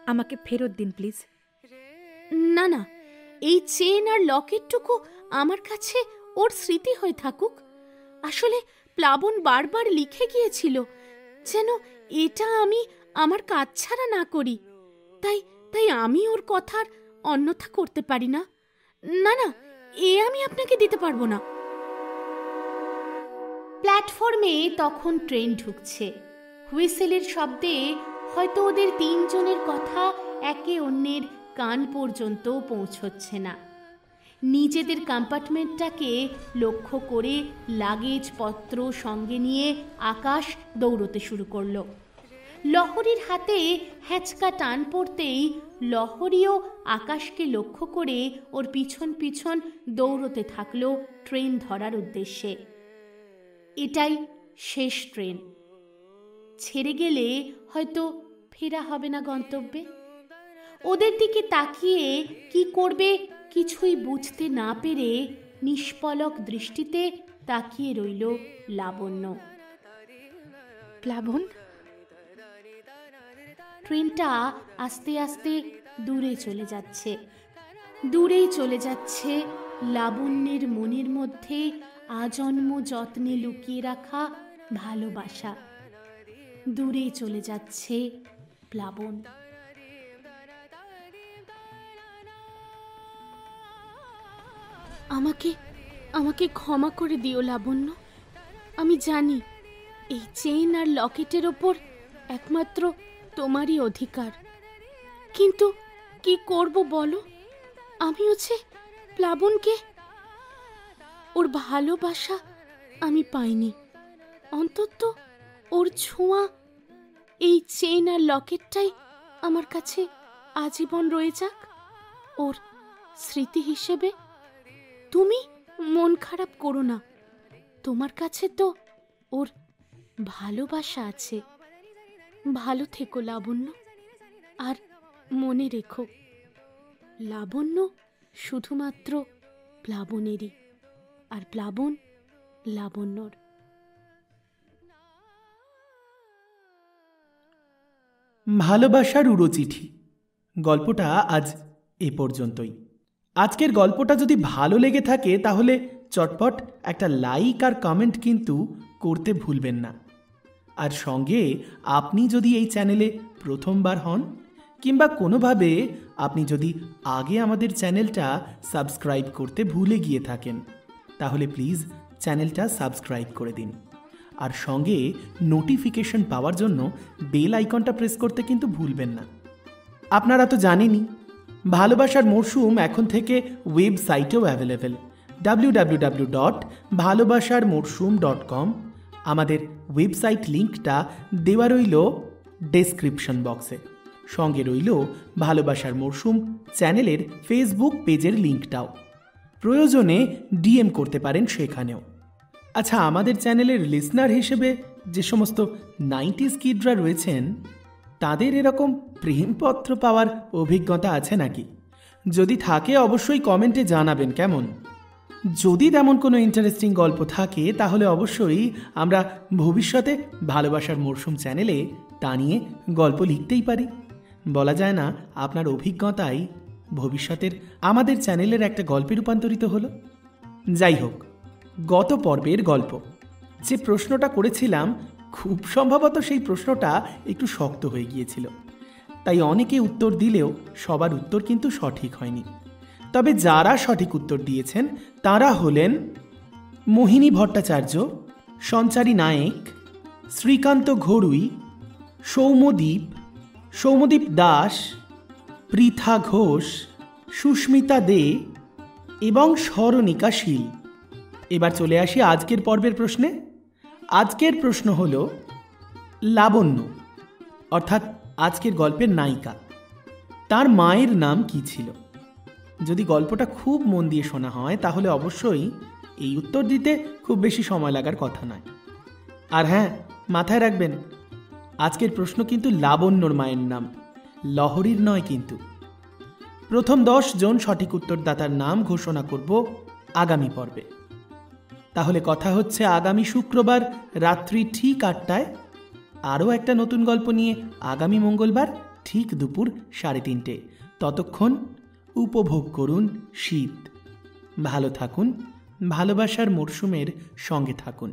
আমাকে ফেরত দিন প্লিজ। না না, এই চেন আর লকেটটুকু আমার কাছে ওর স্মৃতি হয়ে থাকুক। আসলে প্লাবন বারবার লিখে গিয়েছিল যেন এটা আমি আমার কাজ ছাড়া না করি। তাই আমি ওর কথার অন্যথা করতে পারি না। না না, এ আমি আপনাকে দিতে পারবো না। প্ল্যাটফর্মে তখন ট্রেন ঢুকছে। হুইসেলের শব্দে হয়তো ওদের তিনজনের কথা একে অন্যের কান পর্যন্ত পৌঁছচ্ছে না। নিজেদের কম্পার্টমেন্টটাকে লক্ষ্য করে লাগেজপত্র সঙ্গে নিয়ে আকাশ দৌড়তে শুরু করলো। লহরীর হাতে হ্যাঁচকা টান পড়তেই লহরীও আকাশকে লক্ষ্য করে ওর পিছন পিছন দৌড়তে থাকলো ট্রেন ধরার উদ্দেশ্যে। এটাই শেষ ট্রেন। ছেড়ে গেলে হয়তো ফেরা হবে না গন্তব্যে। ওদের দিকে তাকিয়ে কি করবে কিছুই বুঝতে না পেরে নিষ্পলক দৃষ্টিতে তাকিয়ে রইল লাবণ্য। প্লাবন। ট্রেনটা আস্তে আস্তে দূরে চলে যাচ্ছে। দূরেই চলে যাচ্ছে লাবণ্যের মনের মধ্যে আজন্ম যত্নে লুকিয়ে রাখা ভালোবাসা। দূরে চলে যাচ্ছে প্লাবন। আমাকে ক্ষমা করে দিও লাবণ্য। আমি জানি এই চেইন আর লকেটের ওপর একমাত্র তোমারই অধিকার, কিন্তু কি করব বলো? আমি হচ্ছে প্লাবনকে, ওর ভালোবাসা আমি পাইনি। অন্তত ওর ছোঁয়া, এই চেইন আর লকেটটাই আমার কাছে আজীবন রয়ে যাক ওর স্মৃতি হিসেবে। তুমি মন খারাপ করো না, তোমার কাছে তো ওর ভালোবাসা আছে। ভালো থেকো লাবণ্য, আর মনে রেখো লাবণ্য শুধুমাত্র প্লাবনেরই, আর প্লাবন লাবণ্যর। ভালোবাসার উড়ো চিঠি গল্পটা আজ এ পর্যন্তই। আজকের গল্পটা যদি ভালো লেগে থাকে তাহলে চটপট একটা লাইক আর কমেন্ট কিন্তু করতে ভুলবেন না। আর সঙ্গে আপনি যদি এই চ্যানেলে প্রথমবার হন কিংবা কোনোভাবে আপনি যদি আগে আমাদের চ্যানেলটা সাবস্ক্রাইব করতে ভুলে গিয়ে থাকেন তাহলে প্লিজ চ্যানেলটা সাবস্ক্রাইব করে দিন। আর সঙ্গে নোটিফিকেশন পাওয়ার জন্য বেল আইকনটা প্রেস করতে কিন্তু ভুলবেন না। আপনারা তো জানেনই ভালোবাসার মরশুম এখন থেকে ওয়েবসাইটেও অ্যাভেলেবেল www.bhalobasharmorsum.com। আমাদের ওয়েবসাইট লিঙ্কটা দেওয়া রইল ডেসক্রিপশন বক্সে। সঙ্গে রইল ভালোবাসার মরশুম চ্যানেলের ফেসবুক পেজের লিঙ্কটাও। প্রয়োজনে ডিএম করতে পারেন সেখানেও। আচ্ছা, আমাদের চ্যানেলের লিসনার হিসেবে যে সমস্ত 90s কিডরা রয়েছেন, তাদের এরকম প্রেমপত্র পাওয়ার অভিজ্ঞতা আছে নাকি? যদি থাকে অবশ্যই কমেন্টে জানাবেন কেমন। যদি তেমন কোনো ইন্টারেস্টিং গল্প থাকে তাহলে অবশ্যই আমরা ভবিষ্যতে ভালোবাসার মরশুম চ্যানেলে তা নিয়ে গল্প লিখতেই পারি। বলা যায় না আপনার অভিজ্ঞতাই ভবিষ্যতের আমাদের চ্যানেলের একটা গল্পে রূপান্তরিত হলো। যাই হোক, গত পর্বের গল্প যে প্রশ্নটা করেছিলাম, খুব সম্ভবত সেই প্রশ্নটা একটু শক্ত হয়ে গিয়েছিল, তাই অনেকে উত্তর দিলেও সবার উত্তর কিন্তু সঠিক হয়নি। তবে যারা সঠিক উত্তর দিয়েছেন তারা হলেন মোহিনী ভট্টাচার্য, সঞ্চারী নায়েক, শ্রীকান্ত ঘড়ুই, সৌম্যদীপ দাস, পৃথা ঘোষ, সুস্মিতা দে এবং স্মরণিকা শীল। এবার চলে আসি আজকের পর্বের প্রশ্নে। আজকের প্রশ্ন হল লাবণ্য, অর্থাৎ আজকের গল্পের নায়িকা, তার মায়ের নাম কি ছিল? যদি গল্পটা খুব মন দিয়ে শোনা হয় তাহলে অবশ্যই এই উত্তর দিতে খুব বেশি সময় লাগার কথা নয়। আর হ্যাঁ, মাথায় রাখবেন, আজকের প্রশ্ন কিন্তু লাবণ্যর মায়ের নাম, লহরীর নয় কিন্তু। প্রথম 10 জন সঠিক উত্তরদাতার নাম ঘোষণা করব আগামী পর্বে। তাহলে কথা হচ্ছে আগামী শুক্রবার রাত্রি ঠিক 8টায় আরও একটা নতুন গল্প নিয়ে আগামী মঙ্গলবার ঠিক দুপুর 3:30। ততক্ষণ উপভোগ করুন শীত। ভালো থাকুন, ভালোবাসার মরশুমের সঙ্গে থাকুন।